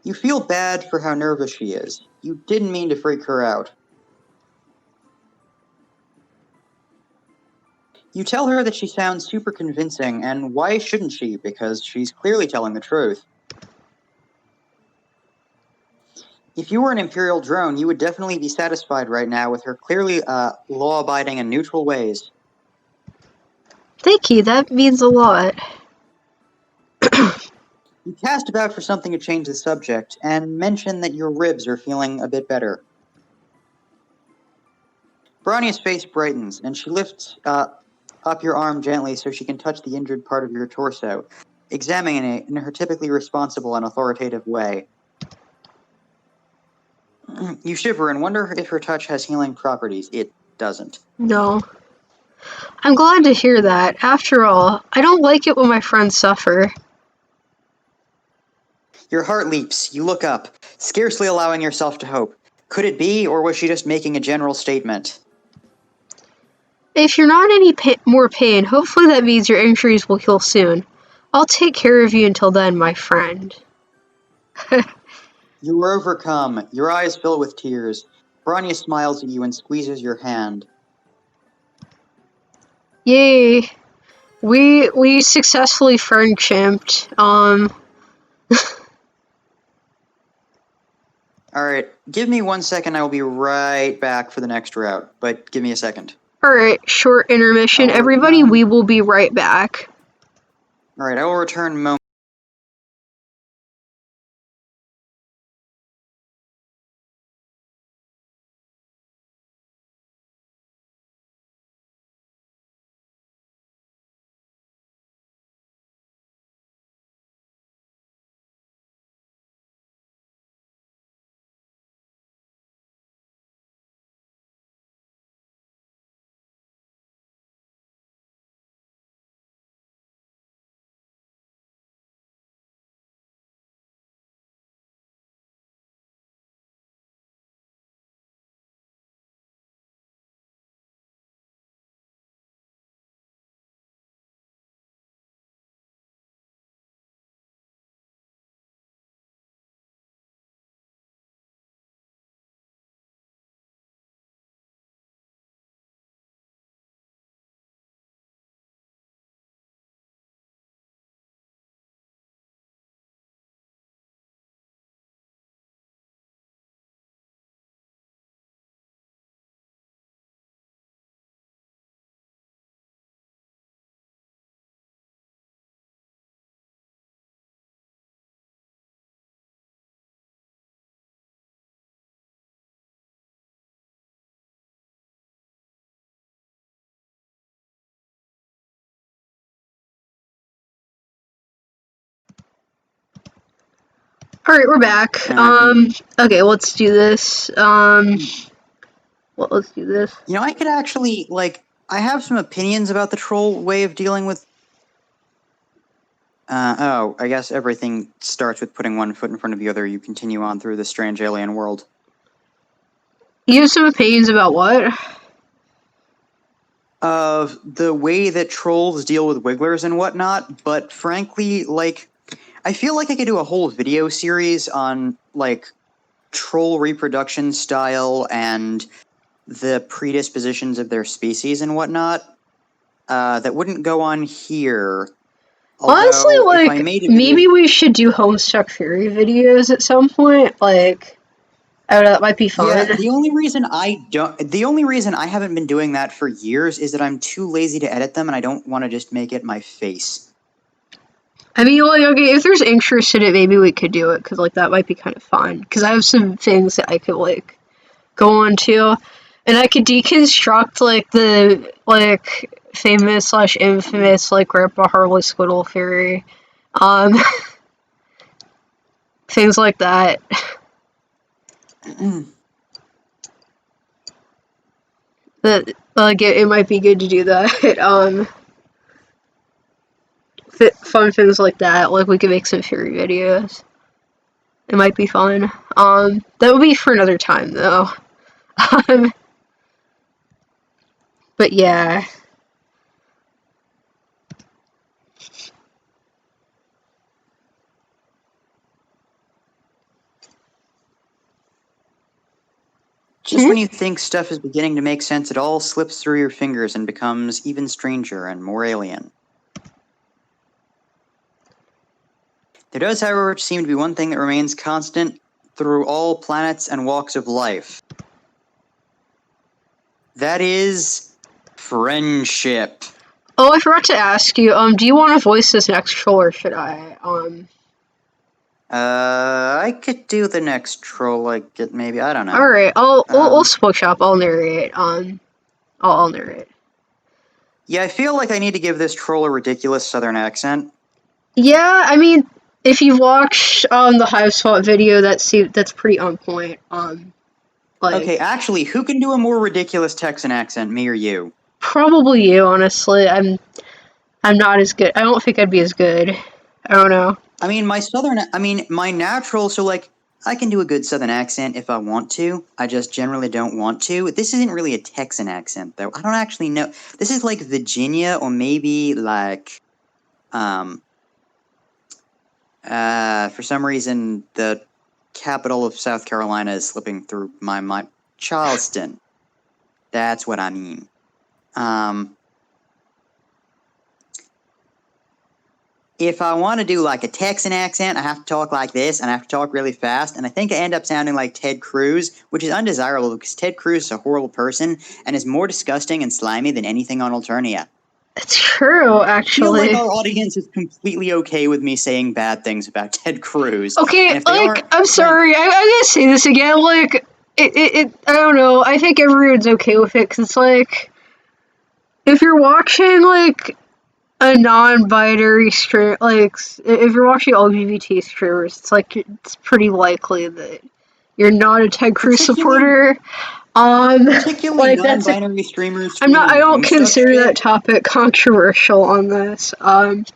You feel bad for how nervous she is. You didn't mean to freak her out. You tell her that she sounds super convincing, and why shouldn't she? Because she's clearly telling the truth. If you were an Imperial drone, you would definitely be satisfied right now with her clearly law-abiding and neutral ways. thank you, that means a lot. You cast about for something to change the subject, and mention that your ribs are feeling a bit better. Bronya's face brightens, and she lifts up your arm gently so she can touch the injured part of your torso, examining it in her typically responsible and authoritative way. You shiver and wonder if her touch has healing properties. It doesn't. No. I'm glad to hear that. After all, I don't like it when my friends suffer. Your heart leaps. You look up, scarcely allowing yourself to hope. Could it be, or was she just making a general statement? If you're not in any more pain, hopefully that means your injuries will heal soon. I'll take care of you until then, my friend. You are overcome. Your eyes fill with tears. Branya smiles at you and squeezes your hand. Yay. We successfully friendshipped. Alright, give me 1 second. I will be right back for the next route, but give me a second. Alright, short intermission. Everybody, we will be right back. Alright, I will return momentarily. Alright, we're back. Okay, let's do this. Well, let's do this. You know, I could actually, I have some opinions about the troll way of dealing with... I guess everything starts with putting one foot in front of the other. You continue on through this strange alien world. You have some opinions about what? of the way that trolls deal with wigglers and whatnot, but frankly, like, I feel like I could do a whole video series on, like, troll reproduction style and the predispositions of their species and whatnot. That wouldn't go on here. Honestly, Although, if I like, made a video, maybe we should do Homestuck Theory videos at some point. Like, I don't know, that might be fun. yeah, the only reason I haven't been doing that for years is that I'm too lazy to edit them, and I don't want to just make it my face. I mean, like, okay, if there's interest in it, maybe we could do it, because, like, that might be kind of fun. Because I have some things that I could, like, go on to, and I could deconstruct, like, the, like, famous / infamous, like, Grandpa Harley Squiddle theory. Um, things like that. That, like, it might be good to do that. Fun things like that. Like, we could make some theory videos. It might be fun. That would be for another time, though. But yeah. Just when you think stuff is beginning to make sense, it all slips through your fingers and becomes even stranger and more alien. There does, however, seem to be one thing that remains constant through all planets and walks of life. That is friendship. Oh, I forgot to ask you. Do you want to voice this next troll, or should I? I could do the next troll, like, maybe, I don't know. All right. We'll switch up. I'll narrate. I'll narrate. Yeah, I feel like I need to give this troll a ridiculous southern accent. Yeah, I mean, if you've watched the Hiveswap video, that's pretty on point. Like, Okay, actually, who can do a more ridiculous Texan accent, me or you? probably you. Honestly, I'm not as good. I don't think I'd be as good. I don't know. I mean, my natural, so, like, I can do a good southern accent if I want to. I just generally don't want to. This isn't really a Texan accent, though. I don't actually know. This is, like, Virginia, or maybe, like, for some reason, the capital of South Carolina is slipping through my mind. Charleston. That's what I mean. If I want to do like a Texan accent, I have to talk like this, and I have to talk really fast, and I think I end up sounding like Ted Cruz, which is undesirable because Ted Cruz is a horrible person and is more disgusting and slimy than anything on Alternia. It's true, I feel like actually. our audience is completely okay with me saying bad things about Ted Cruz. Okay, and if they like, aren't, I'm sorry, I gotta say this again, like, I don't know, I think everyone's okay with it, because it's like, if you're watching, like, a non-binary stream, like, if you're watching LGBT streamers, it's like, it's pretty likely that you're not a Ted Cruz supporter. particularly Like, that's it. non-binary streamers I streaming don't Homestuck consider shit. that topic controversial on this.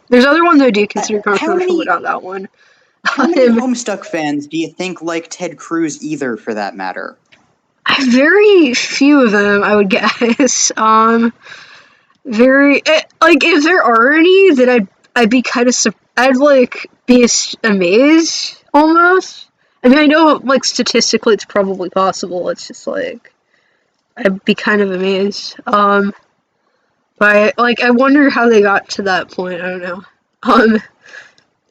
There's other ones I do consider controversial, but not that one. How many Homestuck fans do you think like Ted Cruz either, for that matter? Very few of them, I would guess. Like, if there are any, then I'd be kind of I'd like be amazed almost. I mean, I know like statistically it's probably possible. It's just like I'd be kind of amazed. But like I wonder how they got to that point. I don't know.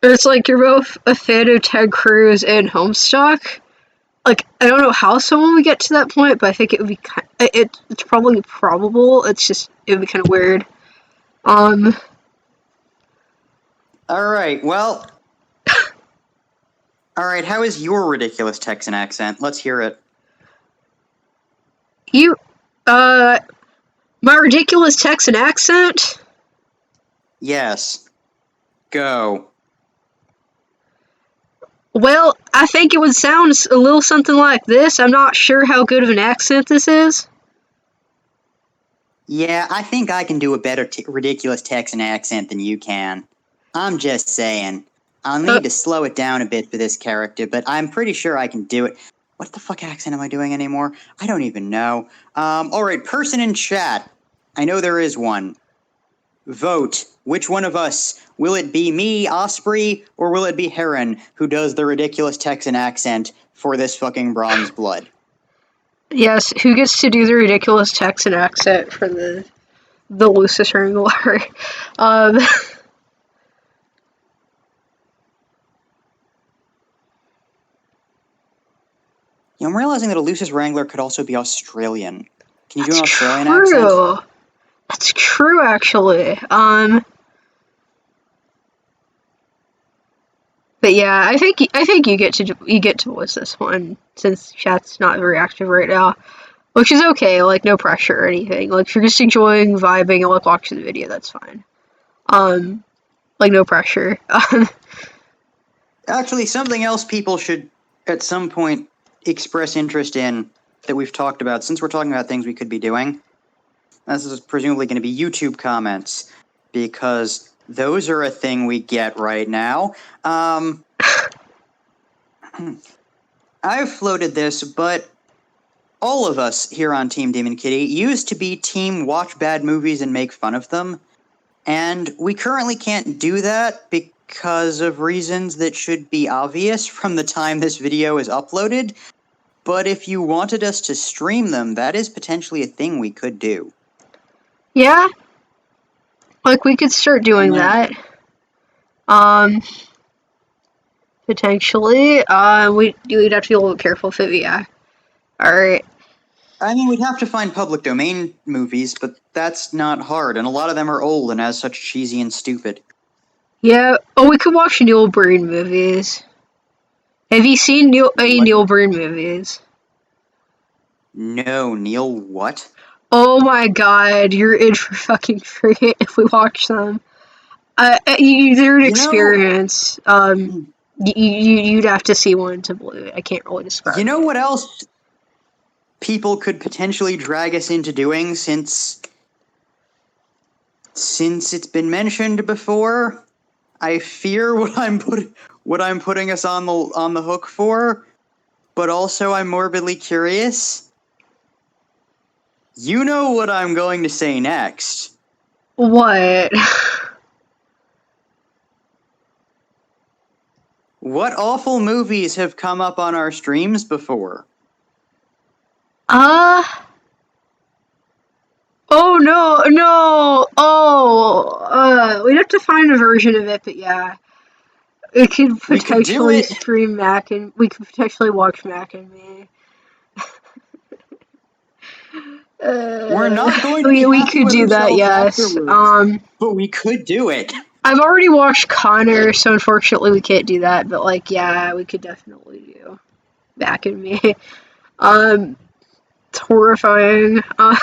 It's like you're both a fan of Ted Cruz and Homestuck. Like, I don't know how someone would get to that point, but I think it would be it's probably probable. It's just it would be kind of weird. All right. Well. All right. How is your ridiculous Texan accent? Let's hear it. My ridiculous Texan accent? Yes. Go. Well, I think it would sound a little something like this. I'm not sure how good of an accent this is. Yeah, I think I can do a better ridiculous Texan accent than you can. I'm just saying. I'll need to slow it down a bit for this character, but I'm pretty sure I can do it. What the fuck accent am I doing anymore? I don't even know. Alright, person in chat. I know there is one. Vote. Which one of us? Will it be me, Osprey, or will it be Heron, who does the ridiculous Texan accent for this fucking bronze blood? Yes, who gets to do the ridiculous Texan accent for the Lucis Wrangler? um, I'm realizing that a Lucis Wrangler could also be Australian. Can you do an That's Australian true. accent? That's true, actually. But yeah, I think you get to voice this one since chat's not very active right now, which is okay. Like no pressure or anything. Like if you're just enjoying vibing and like watching the video, that's fine. Like no pressure. Actually, something else people should at some point express interest in that we've talked about, since we're talking about things we could be doing. This is presumably going to be YouTube comments, because those are a thing we get right now. I've floated this, but all of us here on Team Demon Kitty used to be Team Watch Bad Movies and Make Fun of Them, and we currently can't do that because of reasons that should be obvious from the time this video is uploaded. But if you wanted us to stream them, that is potentially a thing we could do. Yeah, like we could start doing that. Potentially. We'd have to be a little careful if it. Yeah. All right. I mean, we'd have to find public domain movies, but that's not hard, and a lot of them are old and as such cheesy and stupid. Yeah. Oh, we could watch Neil Breen movies. Have you seen any Neil Breen movies? No, Neil what? Oh my god, you're in for fucking treat if we watch them. They're an experience. You'd have to see one to believe it. I can't really describe it. You know what else people could potentially drag us into doing since it's been mentioned before? I fear what I'm putting us on the hook for, but also I'm morbidly curious. You know what I'm going to say next. What? What awful movies have come up on our streams before? Oh no. Oh, we'd have to find a version of it, but yeah. We could potentially stream Mac and we could potentially watch Mac and me. We're not going to we could do that, yes. But we could do it. I've already watched Connor, so unfortunately we can't do that, but like yeah, we could definitely do Mac and me. It's horrifying. I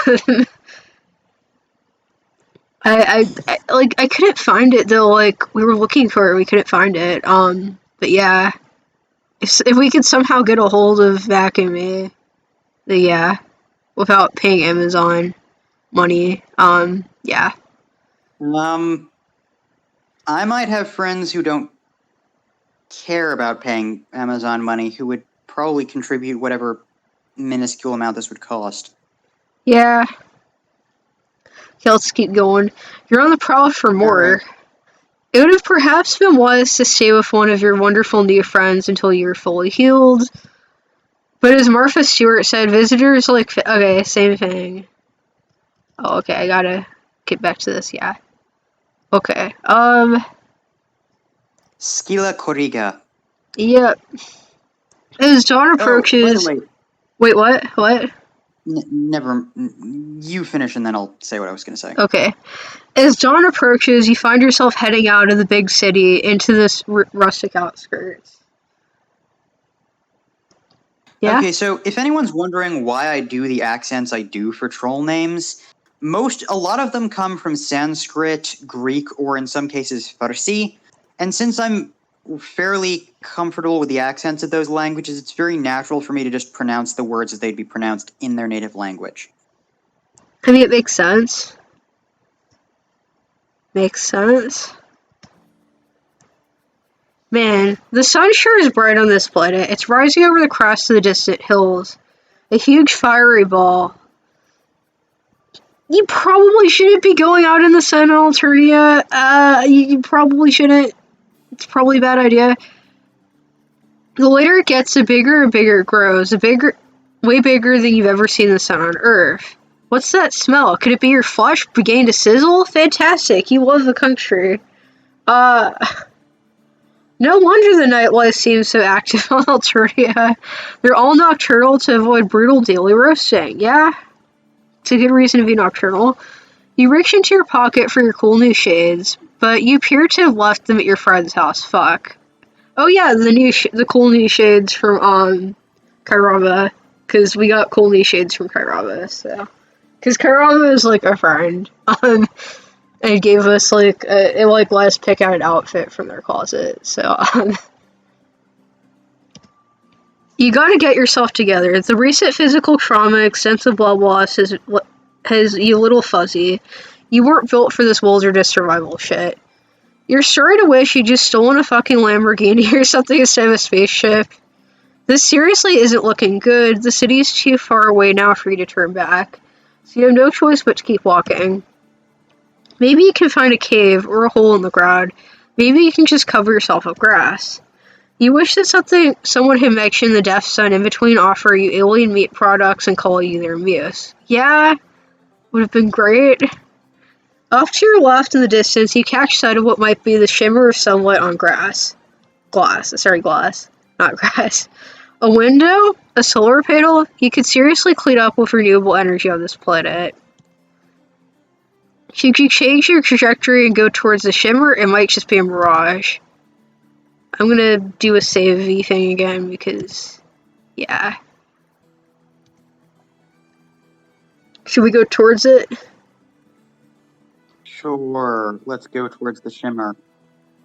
couldn't find it though. Like we were looking for it, we couldn't find it. But yeah, if we could somehow get a hold of Mac and me, then yeah, without paying Amazon money, yeah. I might have friends who don't care about paying Amazon money who would probably contribute whatever minuscule amount this would cost. Yeah. Okay, let's keep going. You're on the prowl for more. Right. It would have perhaps been wise to stay with one of your wonderful new friends until you're fully healed. But as Martha Stewart said, visitors like... Okay, same thing. Oh, okay, I gotta get back to this, yeah. Okay, Skila Koriga. Yep. As dawn approaches... Oh, by the way. Wait, what? What? Never. You finish and then I'll say what I was going to say. Okay. As dawn approaches, you find yourself heading out of the big city into this rustic outskirts. Yeah? Okay, so if anyone's wondering why I do the accents I do for troll names, a lot of them come from Sanskrit, Greek, or in some cases Farsi, and since I'm fairly comfortable with the accents of those languages, it's very natural for me to just pronounce the words as they'd be pronounced in their native language. I mean, it makes sense. Makes sense. Man, the sun sure is bright on this planet. It's rising over the crest of the distant hills. A huge fiery ball. You probably shouldn't be going out in the sun in Alternia. You probably shouldn't. It's probably a bad idea. The later it gets, the bigger and bigger it grows. Way bigger than you've ever seen the sun on Earth. What's that smell? Could it be your flesh beginning to sizzle? Fantastic. You love the country. No wonder the nightlife seems so active on Alternia. They're all nocturnal to avoid brutal daily roasting. Yeah, it's a good reason to be nocturnal. You reach into your pocket for your cool new shades, but you appear to have left them at your friend's house. Fuck. Oh yeah, the cool new shades from Kairaba, because we got cool new shades from Kairaba. So, because Kairaba is like a friend, and gave us like let us pick out an outfit from their closet. So, you gotta get yourself together. The recent physical trauma, extensive blood loss has you a little fuzzy. You weren't built for this wilderness survival shit. You're starting to wish you'd just stolen a fucking Lamborghini or something instead of a spaceship. This seriously isn't looking good. The city's too far away now for you to turn back, so you have no choice but to keep walking. Maybe you can find a cave or a hole in the ground. Maybe you can just cover yourself with grass. You wish that someone had mentioned the Deaf Sun in between offer you alien meat products and call you their muse. Yeah, would have been great. Off to your left in the distance, you catch sight of what might be the shimmer of sunlight on glass. Glass, not grass. A window? A solar panel? You could seriously clean up with renewable energy on this planet. Should you change your trajectory and go towards the shimmer, it might just be a mirage. I'm gonna do a save thing again because, yeah. Should we go towards it? Sure, let's go towards the shimmer.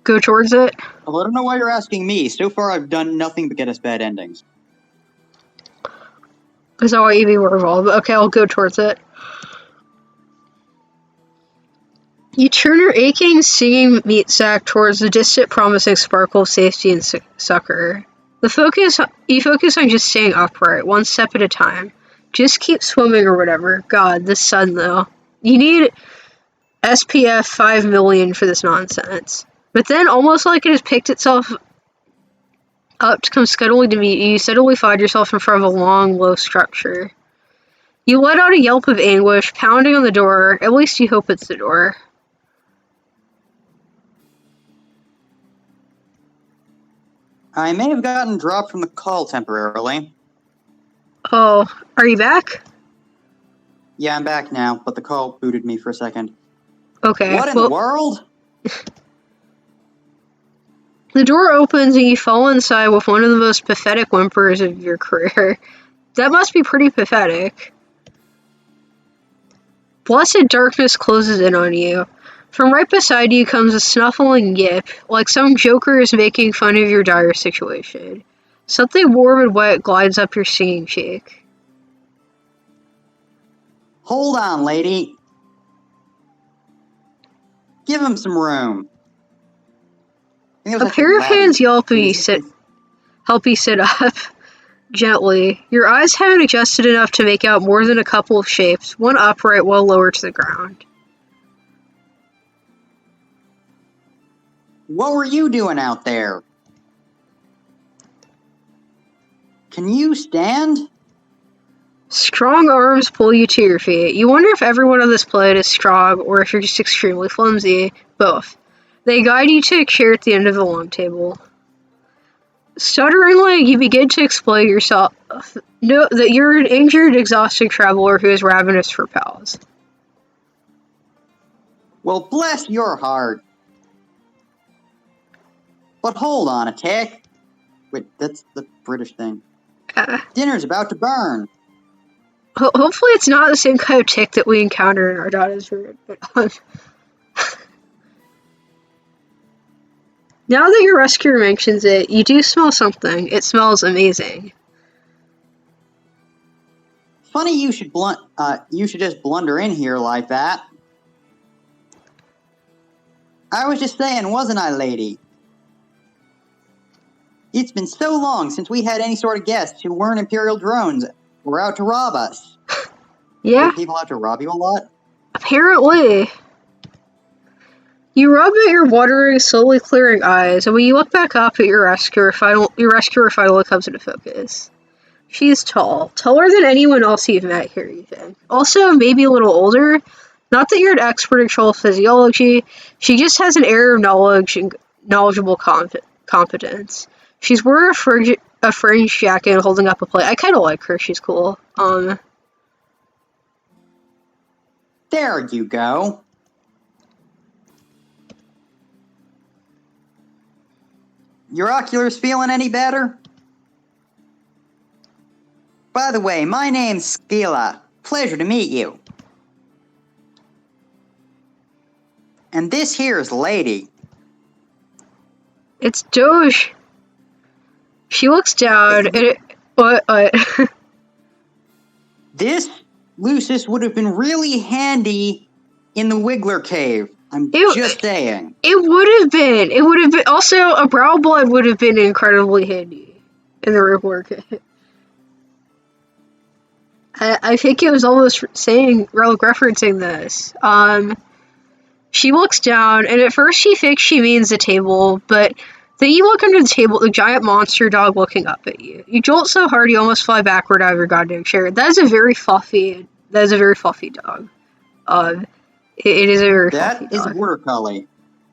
Go towards it? Well, I don't know why you're asking me. So far, I've done nothing but get us bad endings. Is that why you were involved? Okay, I'll go towards it. You turn your aching, singing meat sack towards the distant, promising sparkle of safety and succor. You focus on just staying upright, one step at a time. Just keep swimming or whatever. God, this sun, though. You need SPF 5 million for this nonsense. But then, almost like it has picked itself up to come scuttling to meet you, you suddenly find yourself in front of a long, low structure. You let out a yelp of anguish, pounding on the door. At least you hope it's the door. I may have gotten dropped from the call temporarily. Oh, are you back? Yeah, I'm back now, but the call booted me for a second. Okay. What in the world? The door opens and you fall inside with one of the most pathetic whimpers of your career. That must be pretty pathetic. Blessed darkness closes in on you. From right beside you comes a snuffling yip, like some joker is making fun of your dire situation. Something warm and wet glides up your stinging cheek. Hold on, lady. Give him some room. A pair of hands yelp and help you sit up. Gently. Your eyes haven't adjusted enough to make out more than a couple of shapes, one upright, one lower to the ground. What were you doing out there? Can you stand? Strong arms pull you to your feet. You wonder if everyone on this planet is strong, or if you're just extremely flimsy. Both. They guide you to a chair at the end of the long table. Stutteringly, you begin to explain yourself. Know that you're an injured, exhausted traveler who is ravenous for pals. Well, bless your heart. But hold on a tick. Wait, that's the British thing. Dinner's about to burn. Hopefully it's not the same kind of tick that we encounter in our daughter's room. But, now that your rescuer mentions it, you do smell something. It smells amazing. Funny you should just blunder in here like that. I was just saying, wasn't I, lady? It's been so long since we had any sort of guests who weren't Imperial drones or out to rob us. Yeah? Were people out to rob you a lot? Apparently. You rub at your watering, slowly clearing eyes, and when you look back up at your rescuer finally comes into focus. She's tall. Taller than anyone else you've met here, you think. Also, maybe a little older. Not that you're an expert in troll physiology, she just has an air of knowledge and knowledgeable competence. She's wearing a fringe jacket and holding up a plate. I kind of like her, she's cool. There you go. Your oculars feeling any better? By the way, my name's Skila. Pleasure to meet you. And this here's Lady. It's Doge. She looks down and it... What? This, Lucis, would have been really handy in the Wiggler Cave. I'm just saying. It would have been. It would have been. Also, a brow blood would have been incredibly handy in the Wiggler Cave. I think it was almost referencing this. She looks down, and at first she thinks she means the table, but then you look under the table, the giant monster dog looking up at you. You jolt so hard you almost fly backward out of your goddamn chair. That is a very fluffy dog. It is a very fluffy dog. That is a border collie.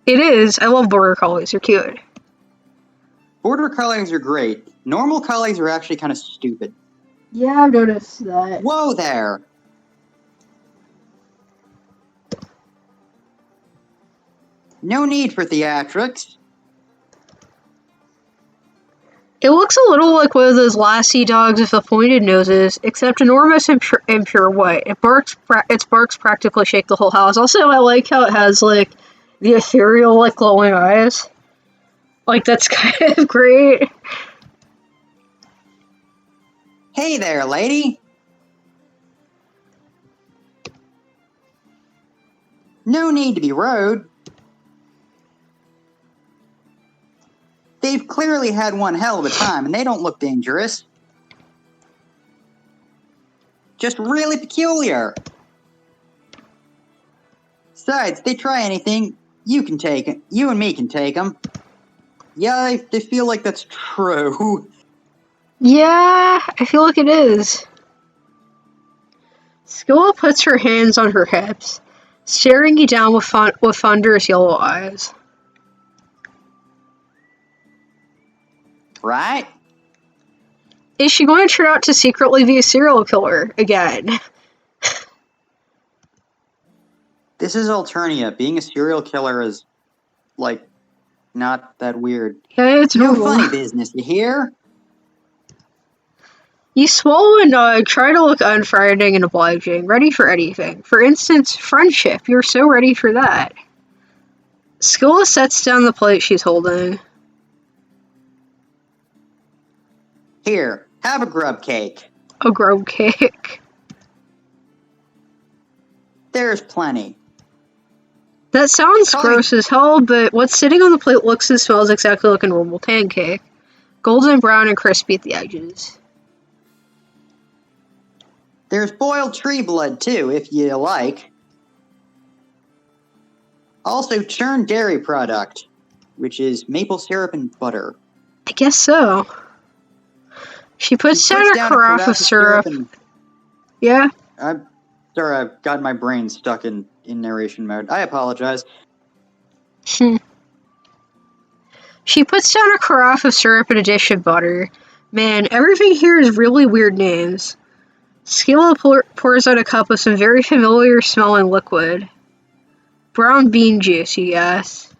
It is. I love border collies. They're cute. Border collies are great. Normal collies are actually kind of stupid. Yeah, I've noticed that. Whoa there! No need for theatrics. It looks a little like one of those lassie dogs with the pointed noses, except enormous and pure white. Its barks practically shake the whole house. Also, I like how it has, like, the ethereal, like, glowing eyes. Like, that's kind of great. Hey there, lady! No need to be rude. They've clearly had one hell of a time, and they don't look dangerous. Just really peculiar. Besides, if they try anything, you can take it. You and me can take them. Yeah, they feel like that's true. Yeah, I feel like it is. Skilla puts her hands on her hips, staring you down with thunderous yellow eyes. Right? Is she going to turn out to secretly be a serial killer again? This is Alternia. Being a serial killer is, like, not that weird. Yeah, it's no normal. Funny business, you hear? You swallow a nug, try to look unfriending and obliging, ready for anything. For instance, friendship. You're so ready for that. Skilla sets down the plate she's holding. Here, have a grub cake. A grub cake. There's plenty. That sounds gross as hell, but what's sitting on the plate looks and smells exactly like a normal pancake. Golden brown and crispy at the edges. There's boiled tree blood, too, if you like. Also, churned dairy product, which is maple syrup and butter. I guess so. She puts down a carafe of syrup. Yeah? I'm sorry, I've got my brain stuck in narration mode. I apologize. She puts down a carafe of syrup and a dish of butter. Man, everything here is really weird names. Skilla pours out a cup of some very familiar smelling liquid. Brown bean juice, you guess.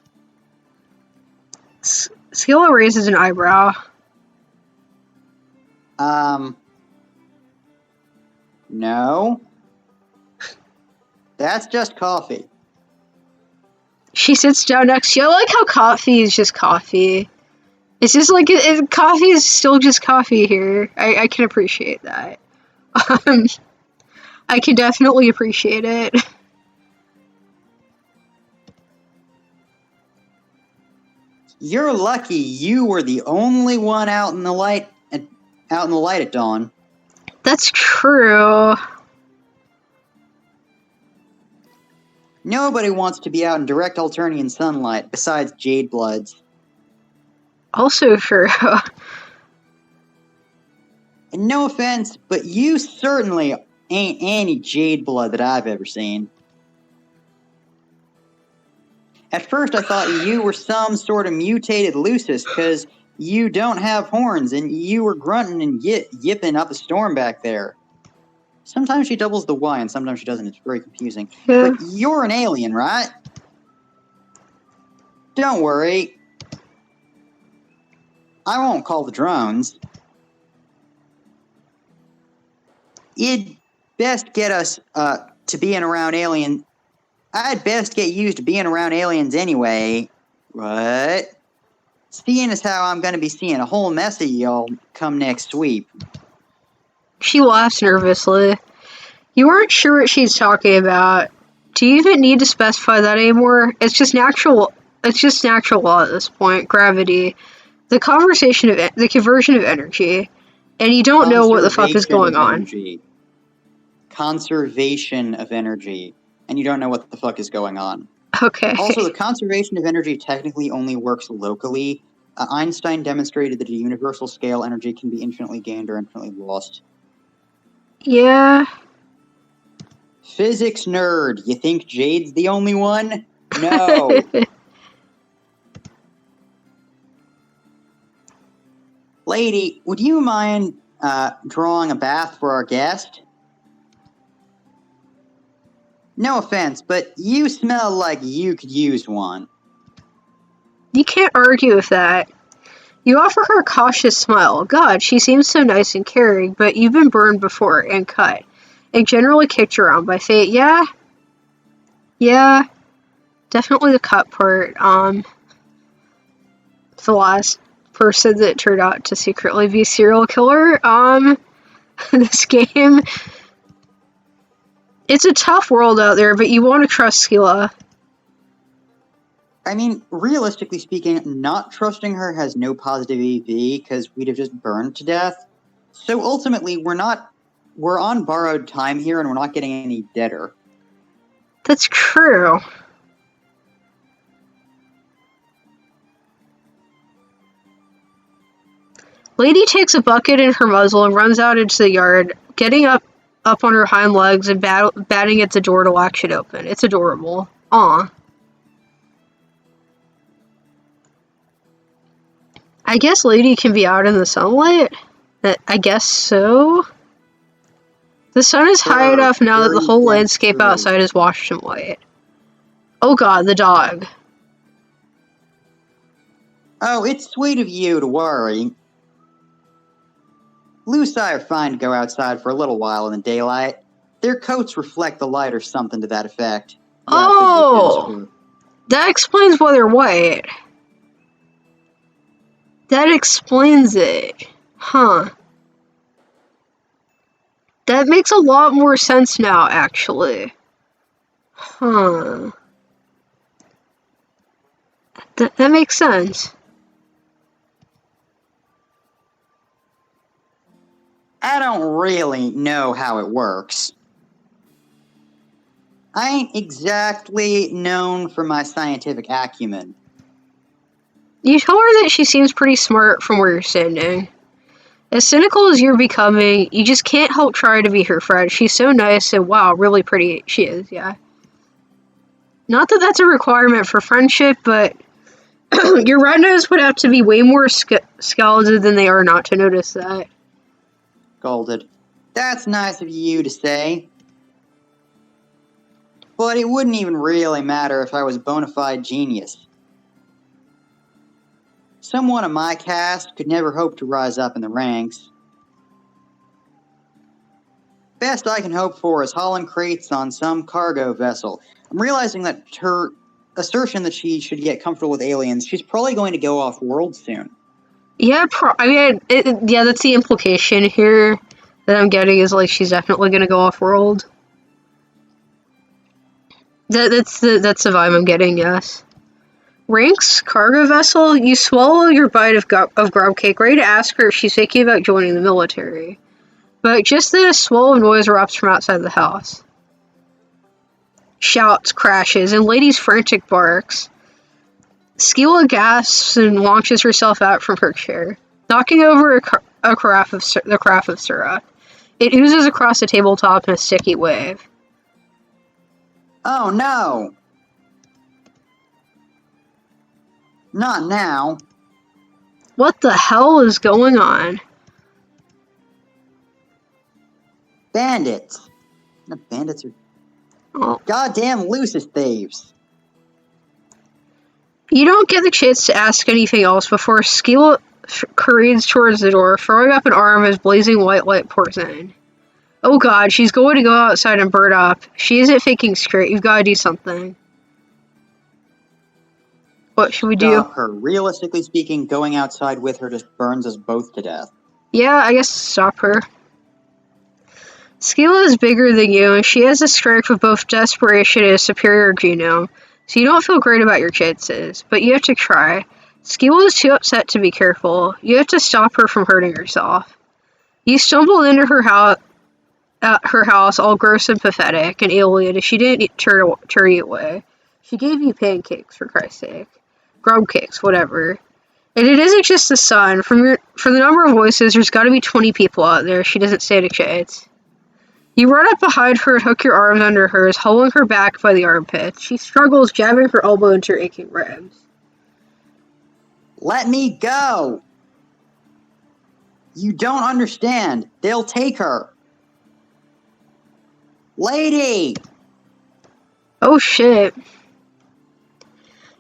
Skilla raises an eyebrow. No. That's just coffee. She sits down next to you. I like how coffee is just coffee. It's just like, coffee is still just coffee here. I can appreciate that. I can definitely appreciate it. You're lucky you were the only one out in the light at dawn. That's true. Nobody wants to be out in direct Alternian sunlight besides Jade Bloods. Also true. And no offense, but you certainly ain't any Jade Blood that I've ever seen. At first I thought you were some sort of mutated Lucis, because you don't have horns and you were grunting and yipping up a storm back there. Sometimes she doubles the Y and sometimes she doesn't. It's very confusing. Yeah. But you're an alien, right? Don't worry. I won't call the drones. It'd best get us to being around aliens. I'd best get used to being around aliens anyway. What? Seeing as how I'm going to be seeing a whole mess of y'all come next sweep. She laughs nervously. You aren't sure what she's talking about. Do you even need to specify that anymore? It's just natural law at this point. Gravity. The conversion of energy. And you don't know what the fuck is going on. Conservation of energy. And you don't know what the fuck is going on. Okay. Also, the conservation of energy technically only works locally. Einstein demonstrated that at a universal scale, energy can be infinitely gained or infinitely lost. Yeah. Physics nerd, you think Jade's the only one? No. Lady, would you mind drawing a bath for our guest? No offense, but you smell like you could use one. You can't argue with that. You offer her a cautious smile. God, she seems so nice and caring, but you've been burned before and cut. And generally kicked around by fate. Yeah. Yeah. Definitely the cut part. The last person that turned out to secretly be a serial killer. This game. It's a tough world out there, but you want to trust Skilla. I mean, realistically speaking, not trusting her has no positive EV, because we'd have just burned to death. So ultimately, we're on borrowed time here, and we're not getting any deader. That's true. Lady takes a bucket in her muzzle and runs out into the yard, getting up on her hind legs and batting at the door to watch it open. It's adorable. Aw. I guess Lady can be out in the sunlight? I guess so. The sun is high enough now that the whole landscape outside is washed in white. Oh god, the dog. Oh, it's sweet of you to worry. Lucy are fine to go outside for a little while in the daylight. Their coats reflect the light or something to that effect. Yeah, oh! That explains why they're white. That explains it. Huh. That makes a lot more sense now, actually. Huh. That makes sense. I don't really know how it works. I ain't exactly known for my scientific acumen. You tell her that she seems pretty smart from where you're standing. As cynical as you're becoming, you just can't help try to be her friend. She's so nice and wow, really pretty she is, yeah. Not that that's a requirement for friendship, but your retinas would have to be way more scalded than they are not to notice that. Scolded. That's nice of you to say. But it wouldn't even really matter if I was a bona fide genius. Someone of my caste could never hope to rise up in the ranks. Best I can hope for is hauling crates on some cargo vessel. I'm realizing that her assertion that she should get comfortable with aliens, she's probably going to go off-world soon. Yeah, that's the implication here that I'm getting is like she's definitely going to go off-world. That's the vibe I'm getting, yes. Ranks, cargo vessel, you swallow your bite of grub cake, ready to ask her if she's thinking about joining the military. But just then a swallow noise erupts from outside the house. shouts, crashes, and Lady's frantic barks. Skila gasps and launches herself out from her chair, knocking over a carafe of syrup. It oozes across the tabletop in a sticky wave. Oh no! Not now. What the hell is going on? Bandits. The bandits are Oh. goddamn loosest thieves. You don't get the chance to ask anything else before Skila careens towards the door, throwing up an arm as blazing white light pours in. Oh god, she's going to go outside and burn up. She isn't thinking straight. You've got to do something. What should we do? Stop her. Realistically speaking, going outside with her just burns us both to death. Yeah, I guess stop her. Skila is bigger than you, and she has the strength of both desperation and a superior genome, so you don't feel great about your chances, but you have to try. Skila is too upset to be careful. You have to stop her from hurting herself. You stumbled into her house all gross and pathetic and alien, and she didn't turn you away. She gave you pancakes, for Christ's sake. Grub cakes, whatever. And it isn't just the sun. For the number of voices, there's got to be 20 people out there. She doesn't stand a chance. You run up behind her and hook your arms under hers, holding her back by the armpit. She struggles, jabbing her elbow into her aching ribs. Let me go! You don't understand. They'll take her. Lady! Oh shit.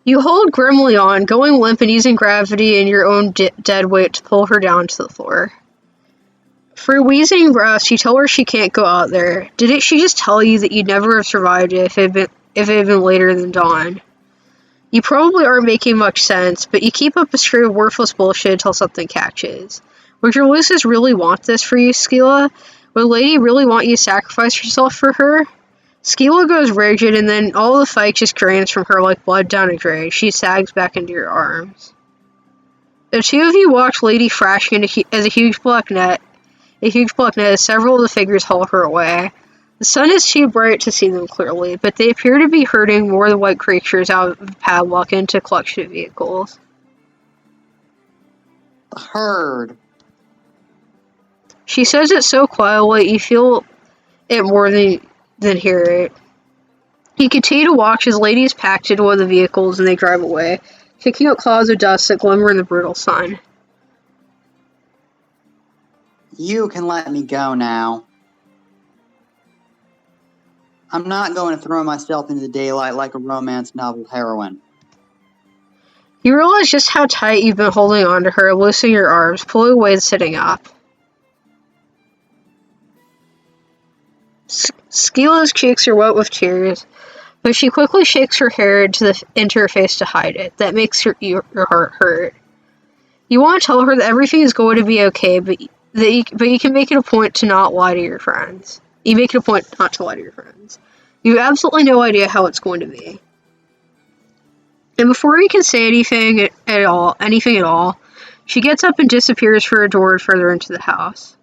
You hold grimly on, going limp and using gravity and your own dead weight to pull her down to the floor. For wheezing breaths, you tell her she can't go out there. Didn't she just tell you that you'd never have survived it if it had been later than dawn? You probably aren't making much sense, but you keep up a string of worthless bullshit until something catches. Would your Lucis really want this for you, Skila? Would Lady really want you to sacrifice yourself for her? Skila goes rigid, and then all the fight just drains from her like blood down a drain. She sags back into your arms. The two of you watch Lady thrashing as a huge black net as several of the figures haul her away. The sun is too bright to see them clearly, but they appear to be herding more than white creatures out of the padlock into a collection of vehicles. The herd. She says it so quietly you feel it more than hear it. You continue to watch as Lady is packed into one of the vehicles and they drive away, kicking up clouds of dust that glimmer in the brutal sun. You can let me go now. I'm not going to throw myself into the daylight like a romance novel heroine. You realize just how tight you've been holding on to her, loosening your arms, pulling away and sitting up. Skila's cheeks are wet with tears, but she quickly shakes her hair into her face to hide it. That makes your heart hurt. You want to tell her that everything is going to be okay, but you can make it a point to not lie to your friends. You make it a point not to lie to your friends. You have absolutely no idea how it's going to be. And before you can say anything at all, she gets up and disappears through a door further into the house.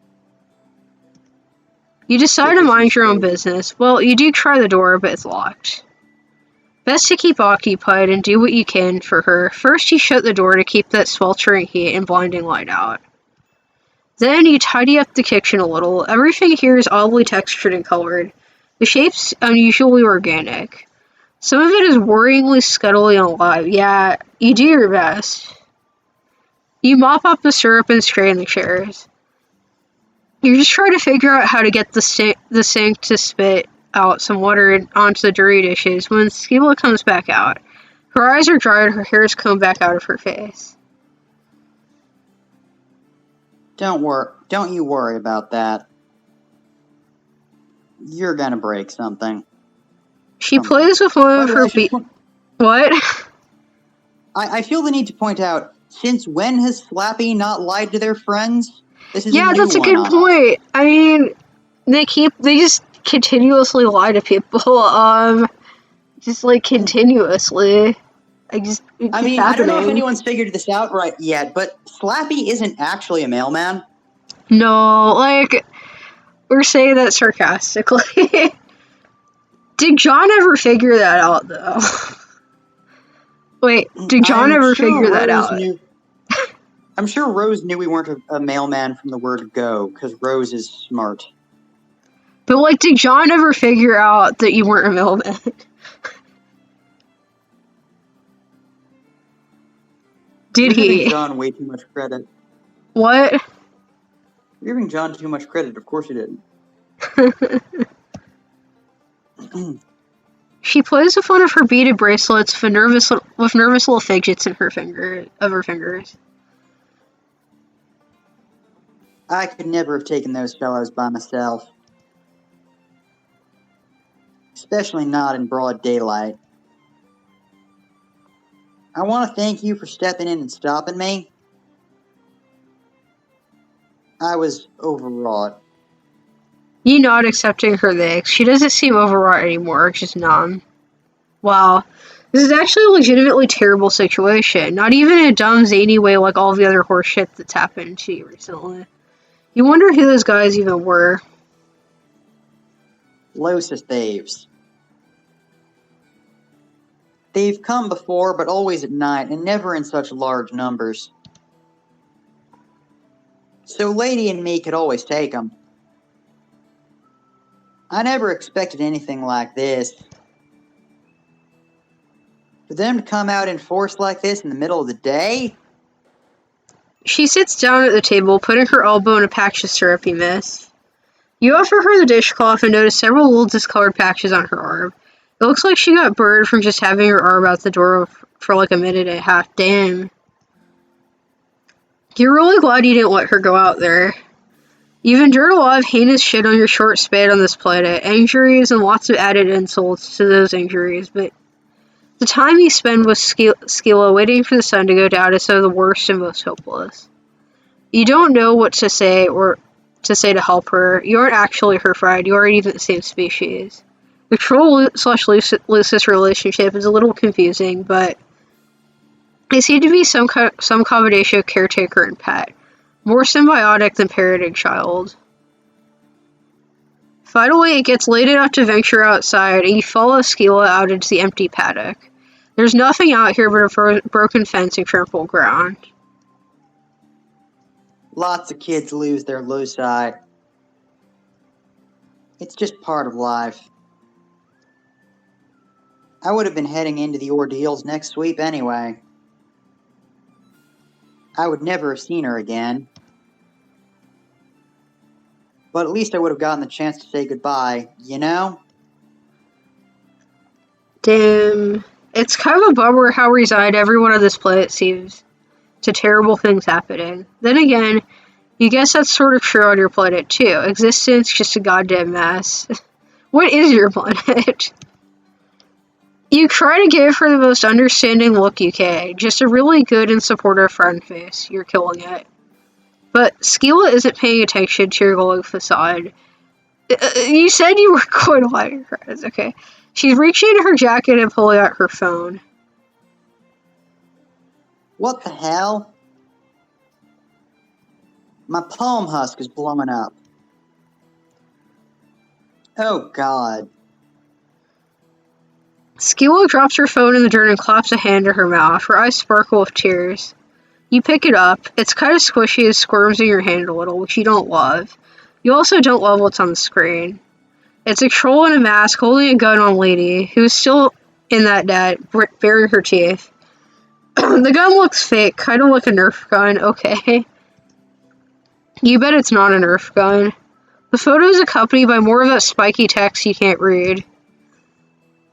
You decide to mind your own business. Well, you do try the door, but it's locked. Best to keep occupied and do what you can for her. First, you shut the door to keep that sweltering heat and blinding light out. Then, you tidy up the kitchen a little. Everything here is oddly textured and colored. The shape's unusually organic. Some of it is worryingly scuttly and alive. Yeah, you do your best. You mop up the syrup and straighten the chairs. You're just trying to figure out how to get the sink to spit out some water onto the dirty dishes when Skila comes back out. Her eyes are dry and her hair is combed back out of her face. Don't you worry about that. You're gonna break something. She plays with one of her feet. What? I feel the need to point out, since when has Slappy not lied to their friends? This is that's a good point. I mean, they just continuously lie to people. Just like continuously. I don't know if anyone's figured this out right yet, but Slappy isn't actually a mailman. No, like, we're saying that sarcastically. Did John ever figure that out, though? Wait, did John I'm ever sure figure that Rose out? knew. I'm sure Rose knew we weren't a mailman from the word go, because Rose is smart. But, like, did John ever figure out that you weren't a mailman? Did You're giving he? John way too much credit. What? You're giving John too much credit. Of course you didn't. She plays with one of her beaded bracelets with nervous little fidgets in her fingers. I could never have taken those fellows by myself. Especially not in broad daylight. I want to thank you for stepping in and stopping me. I was overwrought. You nod, accepting her thanks. She doesn't seem overwrought anymore, just numb. Wow. This is actually a legitimately terrible situation. Not even in a dumb, zany way like all the other horse shit that's happened to you recently. You wonder who those guys even were. Losis thieves. They've come before, but always at night, and never in such large numbers. So Lady and me could always take them. I never expected anything like this. For them to come out in force like this in the middle of the day? She sits down at the table, putting her elbow in a patch of syrupy mist. You offer her the dishcloth and notice several little discolored patches on her arm. It looks like she got burned from just having her arm out the door for like a minute and a half. Damn. You're really glad you didn't let her go out there. You've endured a lot of heinous shit on your short span on this planet, injuries and lots of added insults to those injuries, but the time you spend with Skila waiting for the sun to go down is some of the worst and most hopeless. You don't know what to say or to say to help her. You aren't actually her friend. You aren't even the same species. The Troll/Lucis relationship is a little confusing, but they seem to be some combination of caretaker and pet. More symbiotic than parent and child. Finally, it gets late enough to venture outside, and you follow Skila out into the empty paddock. There's nothing out here but a broken fence and trampled ground. Lots of kids lose their loci. It's just part of life. I would have been heading into the ordeals next sweep anyway. I would never have seen her again. But at least I would have gotten the chance to say goodbye, you know? Damn. It's kind of a bummer how resigned everyone on this planet seems to terrible things happening. Then again, you guess that's sort of true on your planet too. Existence just a goddamn mess. What is your planet? You try to give her the most understanding look you can. Just a really good and supportive friend face. You're killing it. But Skila isn't paying attention to your glowing facade. You said you were going to hide your cards. Okay. She's reaching into her jacket and pulling out her phone. What the hell? My palm husk is blowing up. Oh god. Skila drops her phone in the dirt and claps a hand to her mouth. Her eyes sparkle with tears. You pick it up. It's kind of squishy and squirms in your hand a little, which you don't love. You also don't love what's on the screen. It's a troll in a mask holding a gun on Lady, who's still in that net, baring her teeth. The gun looks fake, kind of like a Nerf gun, okay. You bet it's not a Nerf gun. The photo is accompanied by more of that spiky text you can't read.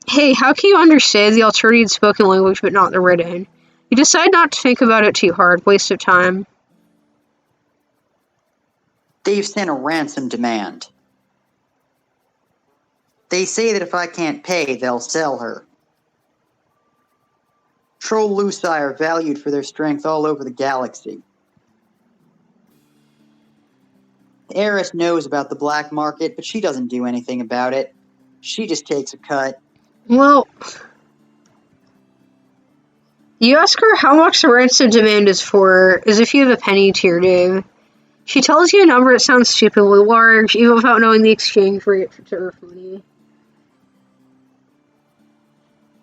Hey, how can you understand the alternative spoken language but not the written? You decide not to think about it too hard, waste of time. They've sent a ransom demand. They say that if I can't pay, they'll sell her. Troll Luci are valued for their strength all over the galaxy. The heiress knows about the black market, but she doesn't do anything about it. She just takes a cut. Well, you ask her how much the ransom demand is for, as if you have a penny to your name. She tells you a number that sounds stupidly large, even without knowing the exchange rate to Earth money.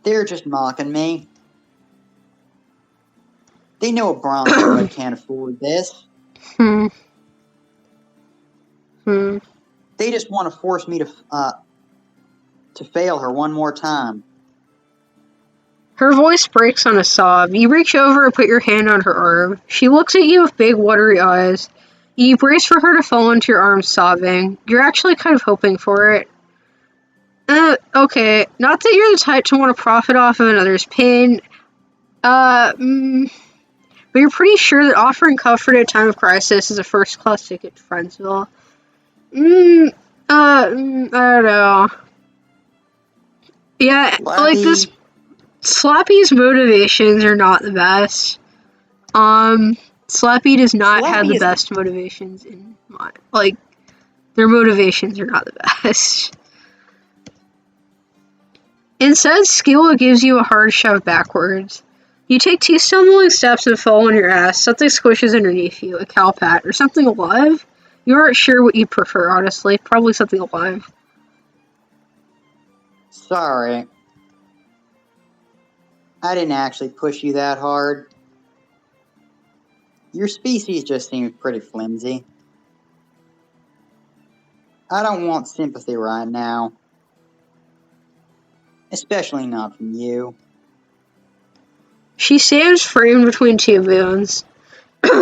They're just mocking me. They know a bronze stud can't afford this. Hmm. They just want to force me to fail her one more time. Her voice breaks on a sob. You reach over and put your hand on her arm. She looks at you with big, watery eyes. You brace for her to fall into your arms, sobbing. You're actually kind of hoping for it. Okay. Not that you're the type to want to profit off of another's pain. But you're pretty sure that offering comfort at a time of crisis is a first-class ticket to Friendsville. I don't know. Yeah, like this... Slappy's motivations are not the best. Slappy does not have the best motivations in mind. Like, their motivations are not the best. Instead, Skilla gives you a hard shove backwards. You take 2 stumbling steps and fall on your ass. Something squishes underneath you, a cow pat, or something alive. You aren't sure what you prefer, honestly. Probably something alive. Sorry. I didn't actually push you that hard. Your species just seems pretty flimsy. I don't want sympathy right now. Especially not from you. She stands framed between 2 moons.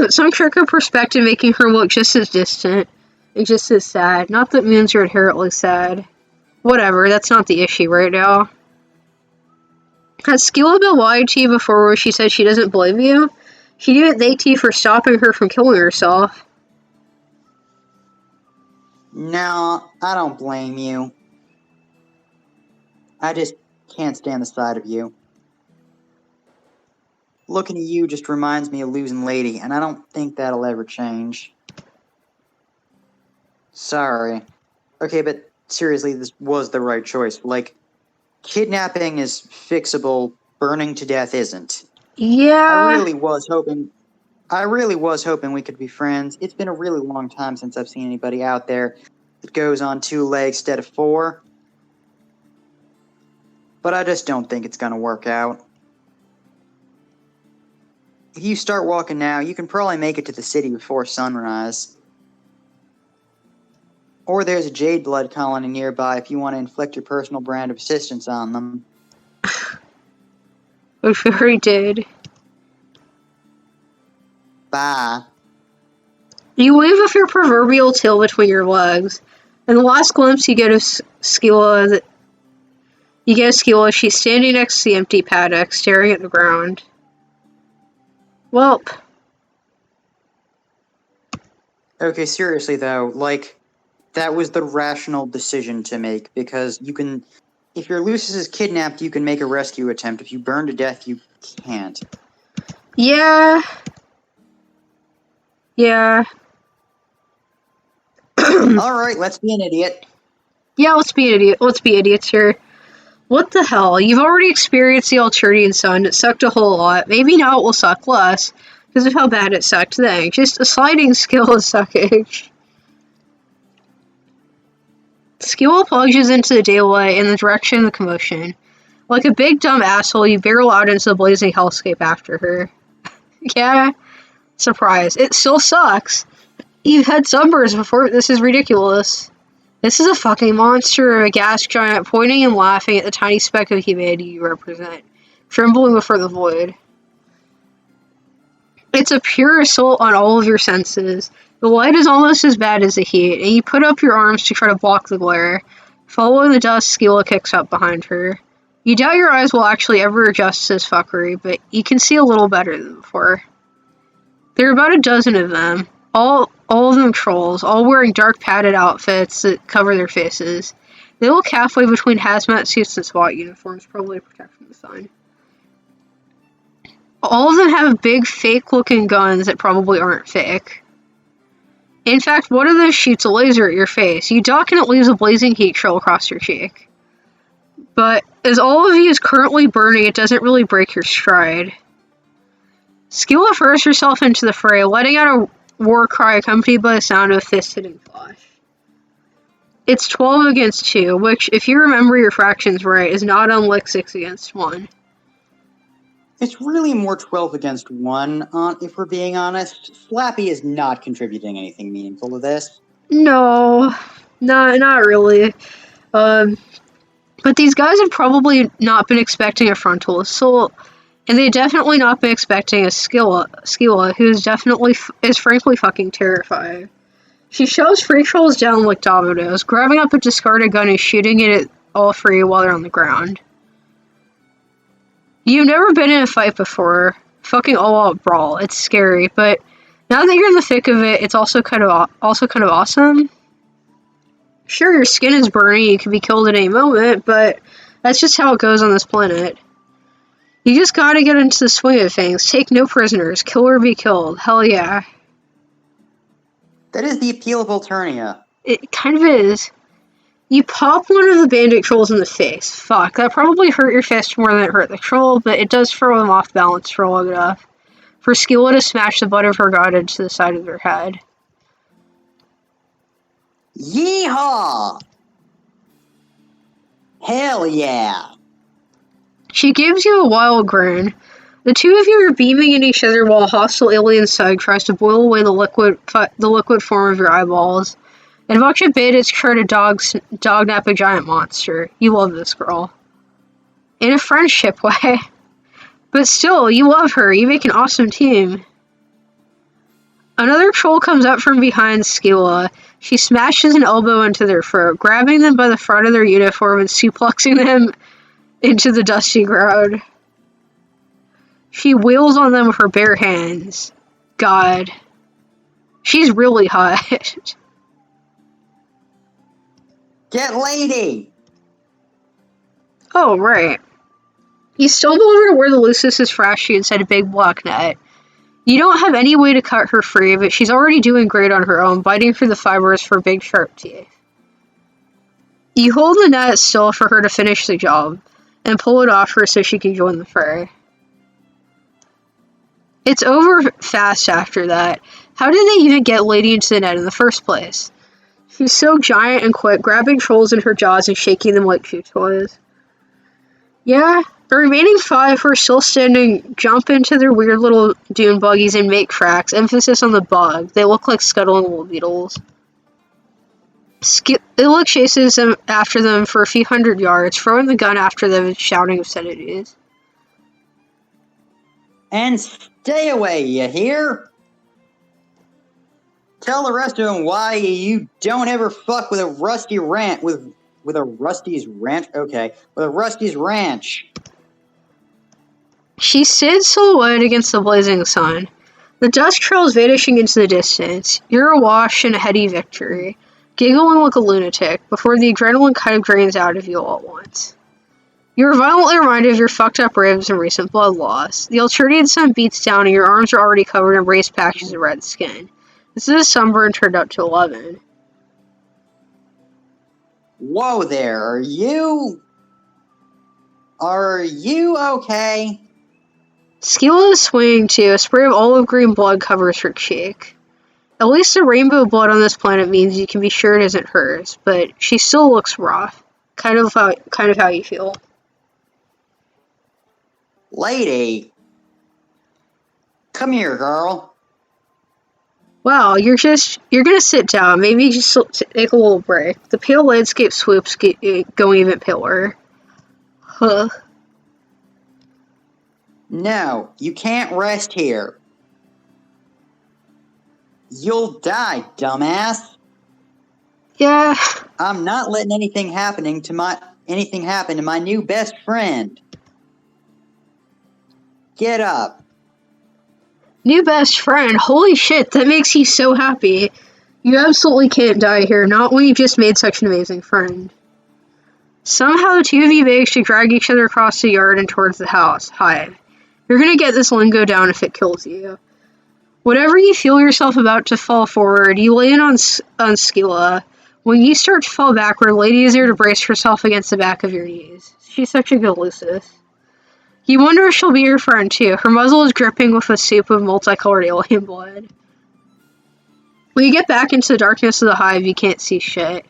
Some trick of perspective making her look just as distant and just as sad. Not that moons are inherently sad. Whatever, that's not the issue right now. Has Skilla been lying to you before where she said she doesn't blame you? She didn't thank you for stopping her from killing herself. No, I don't blame you. I just can't stand the sight of you. Looking at you just reminds me of losing Lady, and I don't think that'll ever change. Sorry. Okay, but seriously, this was the right choice. Like, kidnapping is fixable, burning to death isn't. Yeah. I really was hoping we could be friends. It's been a really long time since I've seen anybody out there that goes on 2 legs instead of 4. But I just don't think it's gonna work out. If you start walking now, you can probably make it to the city before sunrise. Or there's a jade blood colony nearby if you want to inflict your personal brand of assistance on them. Which we already did. Bye. You leave with your proverbial tail between your legs, and the last glimpse you get of Skilla, she's standing next to the empty paddock, staring at the ground. Welp. Okay, seriously though, like, that was the rational decision to make, because you can... If your Lucis is kidnapped, you can make a rescue attempt. If you burn to death, you can't. Yeah. Yeah. Alright, let's be an idiot. Yeah, let's be an idiot. Let's be idiots here. What the hell? You've already experienced the Alternian Sun. It sucked a whole lot. Maybe now it will suck less, because of how bad it sucked then. Just a sliding scale of suckage. Skilla plunges into the daylight in the direction of the commotion. Like a big dumb asshole, you barrel out into the blazing hellscape after her. Yeah, surprise. It still sucks. You've had sunburns before. This is ridiculous. This is a fucking monster of a gas giant pointing and laughing at the tiny speck of humanity you represent, trembling before the void. It's a pure assault on all of your senses. The light is almost as bad as the heat, and you put up your arms to try to block the glare. Following the dust, Skilla kicks up behind her. You doubt your eyes will actually ever adjust to this fuckery, but you can see a little better than before. There are about a dozen of them, all of them trolls, all wearing dark padded outfits that cover their faces. They look halfway between hazmat suits and SWAT uniforms, probably to protect from the sun. All of them have big, fake-looking guns that probably aren't fake. In fact, one of them shoots a laser at your face. You duck and it leaves a blazing heat trail across your cheek. But as all of you is currently burning, it doesn't really break your stride. Skilla throws herself into the fray, letting out a war cry accompanied by the sound of a fist hitting flash. It's 12 against 2, which, if you remember your fractions right, is not unlike 6 against 1. It's really more 12 against 1, if we're being honest. Slappy is not contributing anything meaningful to this. No, not really. But these guys have probably not been expecting a frontal assault, and they definitely not been expecting a Skilla, who is frankly fucking terrifying. She shoves free trolls down like dominoes, grabbing up a discarded gun and shooting it at all three while they're on the ground. You've never been in a fight before, fucking all-out brawl. It's scary, but now that you're in the thick of it, it's also kind of awesome. Sure, your skin is burning, you could be killed at any moment, but that's just how it goes on this planet. You just gotta get into the swing of things. Take no prisoners. Kill or be killed. Hell yeah. That is the appeal of Alternia. It kind of is. You pop one of the bandit trolls in the face. Fuck, that probably hurt your fist more than it hurt the troll, but it does throw him off balance for long enough for Skilla to smash the butt of her gun into the side of their head. Yeehaw! Hell yeah! She gives you a wild grin. The two of you are beaming at each other while a hostile alien sug tries to boil away the liquid form of your eyeballs. And watch a bit, it's trying to dognap a giant monster. You love this girl. In a friendship way. But still, you love her. You make an awesome team. Another troll comes up from behind Skilla. She smashes an elbow into their throat, grabbing them by the front of their uniform and suplexing them into the dusty ground. She wails on them with her bare hands. God. She's really hot. Get lady! Oh, right. You stumble over to where the Lucis is thrashing inside a big block net. You don't have any way to cut her free, but she's already doing great on her own, biting through the fibers for big sharp teeth. You hold the net still for her to finish the job, and pull it off her so she can join the fray. It's over fast after that. How did they even get Lady into the net in the first place? She's so giant and quick, grabbing trolls in her jaws and shaking them like chew toys. Yeah, the remaining 5 who are still standing jump into their weird little dune buggies and make cracks, emphasis on the bug. They look like scuttling little beetles. Skilla chases them after them for a few hundred yards, throwing the gun after them and shouting obscenities. And stay away, you hear? Tell the rest of them why you don't ever fuck with a rusty ranch, with a Rusty's ranch? Okay, with a Rusty's ranch. She stands silhouetted against the blazing sun. The dust trails vanishing into the distance. You're awash in a heady victory, giggling like a lunatic, before the adrenaline kind of drains out of you all at once. You're violently reminded of your fucked up ribs and recent blood loss. The Alternian sun beats down and your arms are already covered in raised patches of red skin. This is a sunburn turned up to 11. Whoa there, are you okay? Skilla is swinging too. A spray of olive green blood covers her cheek. At least the rainbow blood on this planet means you can be sure it isn't hers, but she still looks rough. Kind of how you feel. Lady, come here, girl. Wow, you're gonna sit down. Maybe just take a little break. The pale landscape swoops, going even paler. Huh. No, you can't rest here. You'll die, dumbass. Yeah. I'm not letting anything happen to my new best friend. Get up. New best friend. Holy shit, that makes you so happy. You absolutely can't die here, not when you just made such an amazing friend. Somehow the two of you manage to drag each other across the yard and towards the house. Hive. You're gonna get this lingo down if it kills you. Whenever you feel yourself about to fall forward, you land on Skilla. When you start to fall backward, Lady is there to brace herself against the back of your knees. She's such a good Lucis. You wonder if she'll be your friend too. Her muzzle is dripping with a soup of multicolored alien blood. When you get back into the darkness of the hive, you can't see shit.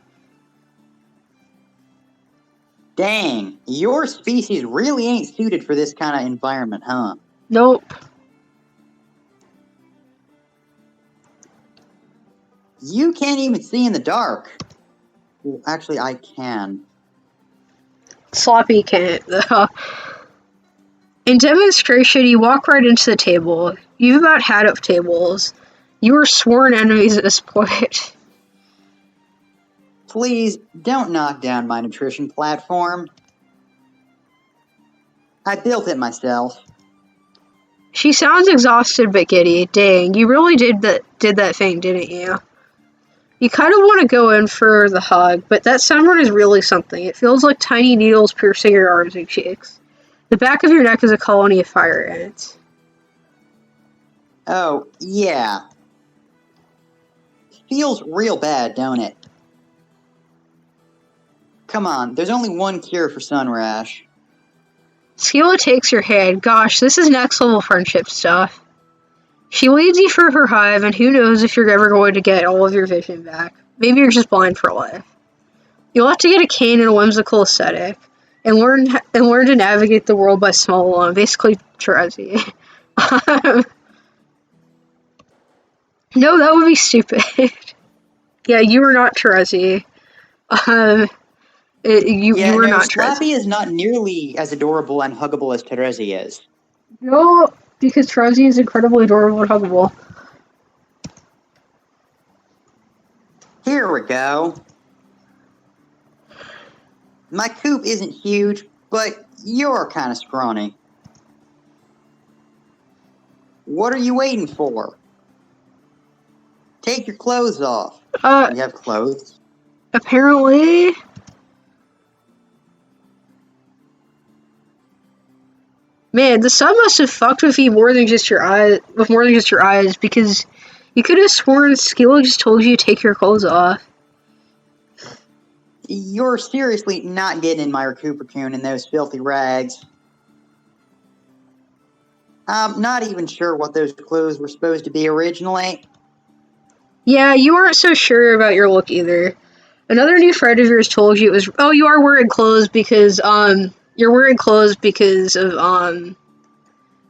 Dang, your species really ain't suited for this kind of environment, huh? Nope. You can't even see in the dark. Well, actually, I can. Slappy can't, though. In demonstration, you walk right into the table. You've about had up tables. You are sworn enemies at this point. Please, don't knock down my nutrition platform. I built it myself. She sounds exhausted but giddy. Dang, you really did that thing, didn't you? You kind of want to go in for the hug, but that sunburn is really something. It feels like tiny needles piercing your arms and cheeks. The back of your neck is a colony of fire ants. Oh, yeah. Feels real bad, don't it? Come on, there's only one cure for sun rash. Skila takes your hand. Gosh, this is next level friendship stuff. She leads you for her hive, and who knows if you're ever going to get all of your vision back. Maybe you're just blind for life. You'll have to get a cane and a whimsical aesthetic, and learn to navigate the world by small alone. Basically, Terezi. No, that would be stupid. Yeah, you are not Terezi. You were not Terezi. Slappy is not nearly as adorable and huggable as Terezi is. No, because Terezi is incredibly adorable and huggable. Here we go. My coop isn't huge, but you're kind of scrawny. What are you waiting for? Take your clothes off. You have clothes? Apparently. Man, the sun must have fucked with you more than just your eyes, because you could have sworn Skilla just told you to take your clothes off. You're seriously not getting in my Recuperacoon in those filthy rags. I'm not even sure what those clothes were supposed to be originally. Yeah, you aren't so sure about your look either. Another new friend of yours told you it was. Oh, you are wearing clothes because you're wearing clothes because of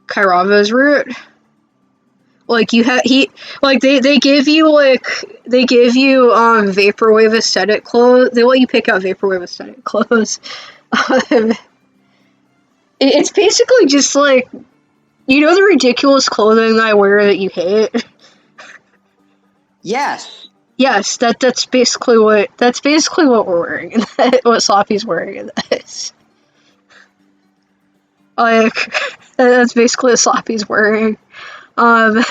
Kairava's route. Like they give you vaporwave aesthetic clothes. They let you pick out vaporwave aesthetic clothes. It's basically just like, you know, the ridiculous clothing that I wear that you hate. Yes. Yes, that's basically what we're wearing, and what Slappy's wearing in this. Like, that's basically what Slappy's wearing. Another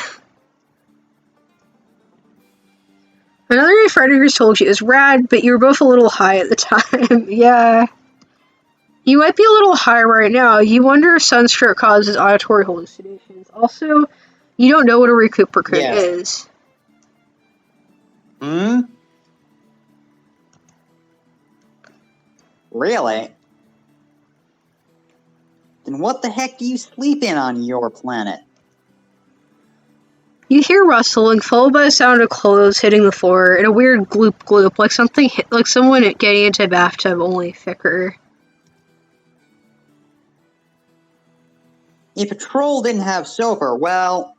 new friend of yours told you it was rad, but you were both a little high at the time. Yeah. You might be a little high right now. You wonder if sunstroke causes auditory hallucinations. Also, you don't know what a Recuperacoon is. Hmm? Really? Then what the heck do you sleep in on your planet? You hear rustling, followed by the sound of clothes hitting the floor, and a weird gloop gloop, like someone getting into a bathtub, only thicker. If a troll didn't have silver, well,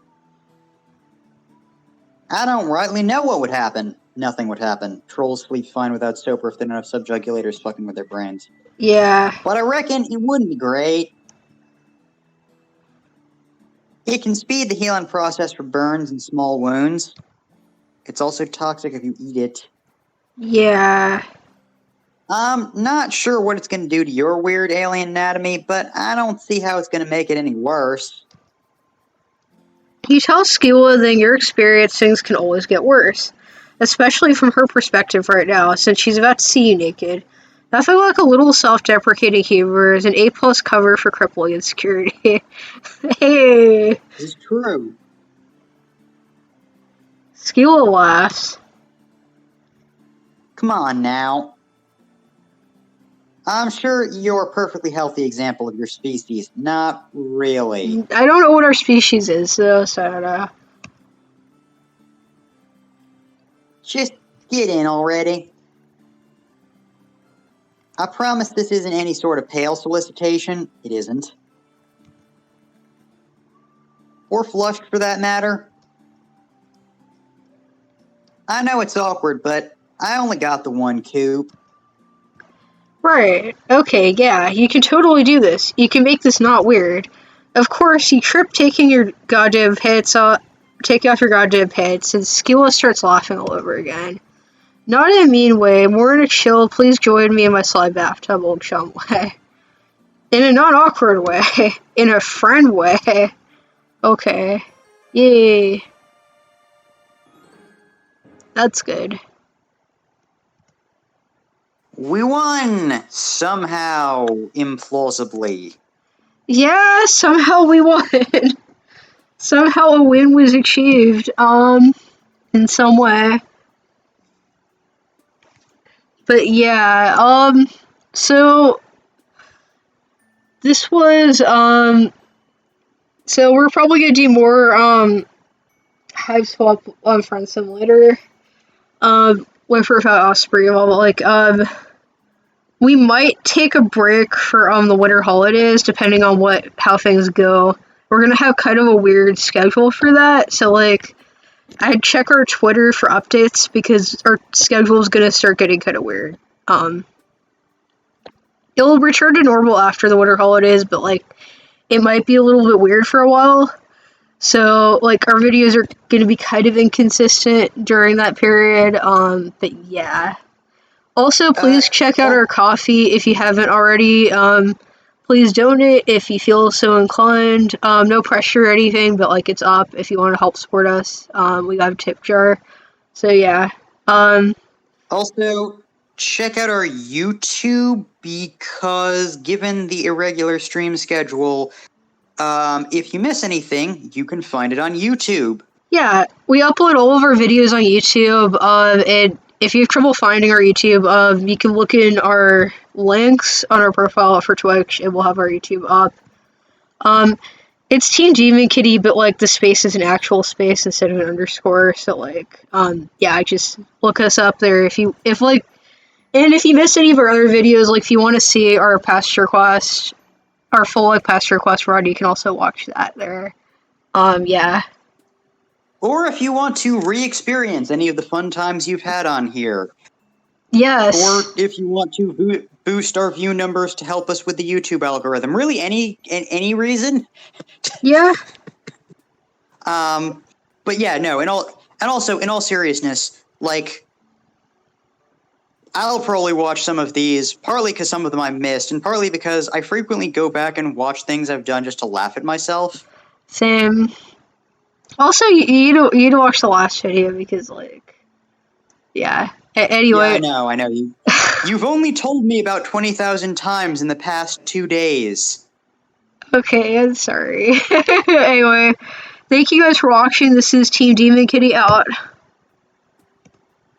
I don't rightly know what would happen. Nothing would happen. Trolls sleep fine without soper if they don't have subjugulators fucking with their brains. Yeah. But I reckon it wouldn't be great. It can speed the healing process for burns and small wounds. It's also toxic if you eat it. Yeah. I'm not sure what it's going to do to your weird alien anatomy, but I don't see how it's going to make it any worse. You tell Skila that in your experience things can always get worse. Especially from her perspective right now, since she's about to see you naked. Nothing like a little self-deprecating humor is an A+ cover for crippling insecurity. Hey! It's true. Skila laughs. Come on now. I'm sure you're a perfectly healthy example of your species. Not really. I don't know what our species is, though, so I don't know. Just get in already. I promise this isn't any sort of pale solicitation. It isn't. Or flushed, for that matter. I know it's awkward, but I only got the one coop. Right. Okay, yeah, you can totally do this. You can make this not weird. Of course, you trip taking your goddamn pants off, take off your goddamn pants, and Skilla starts laughing all over again. Not in a mean way, more in a chill, please join me in my slide bathtub old chum way. In a non-awkward way. In a friend way. Okay. Yay. That's good. We won! Somehow, implausibly. Yeah, somehow we won. Somehow a win was achieved, in some way. But yeah, so this was, so we're probably gonna do more, Hiveswap on Friendsim later, with or without Osprey, but like, we might take a break for, the winter holidays, depending on how things go. We're gonna have kind of a weird schedule for that, so like, I'd check our Twitter for updates, because our schedule is gonna start getting kind of weird. It'll return to normal after the winter holidays, but like, it might be a little bit weird for a while. So, like, our videos are going to be kind of inconsistent during that period. But yeah. Also, please check out our coffee if you haven't already. Please donate if you feel so inclined. No pressure or anything, but like, it's up if you want to help support us. We got a tip jar. So yeah. Also, check out our YouTube, because given the irregular stream schedule, if you miss anything, you can find it on YouTube. Yeah, we upload all of our videos on YouTube, and if you have trouble finding our YouTube, you can look in our links on our profile for Twitch, and we'll have our YouTube up. It's Team Demon Kitty, but like, the space is an actual space instead of an underscore, so like, yeah, just look us up there if you miss any of our other videos, like if you want to see our past request, our full like past request run, you can also watch that there. Yeah. Or if you want to re-experience any of the fun times you've had on here. Yes. Or if you want to boost our view numbers to help us with the YouTube algorithm. Really, any reason. Yeah. But yeah, no, and also in all seriousness, like, I'll probably watch some of these, partly because some of them I missed, and partly because I frequently go back and watch things I've done just to laugh at myself. Same. Also, you need to watch the last video, because like, yeah. Anyway. Yeah, I know. You've only told me about 20,000 times in the past 2 days. Okay, I'm sorry. Anyway, thank you guys for watching. This is Team Demon Kitty out.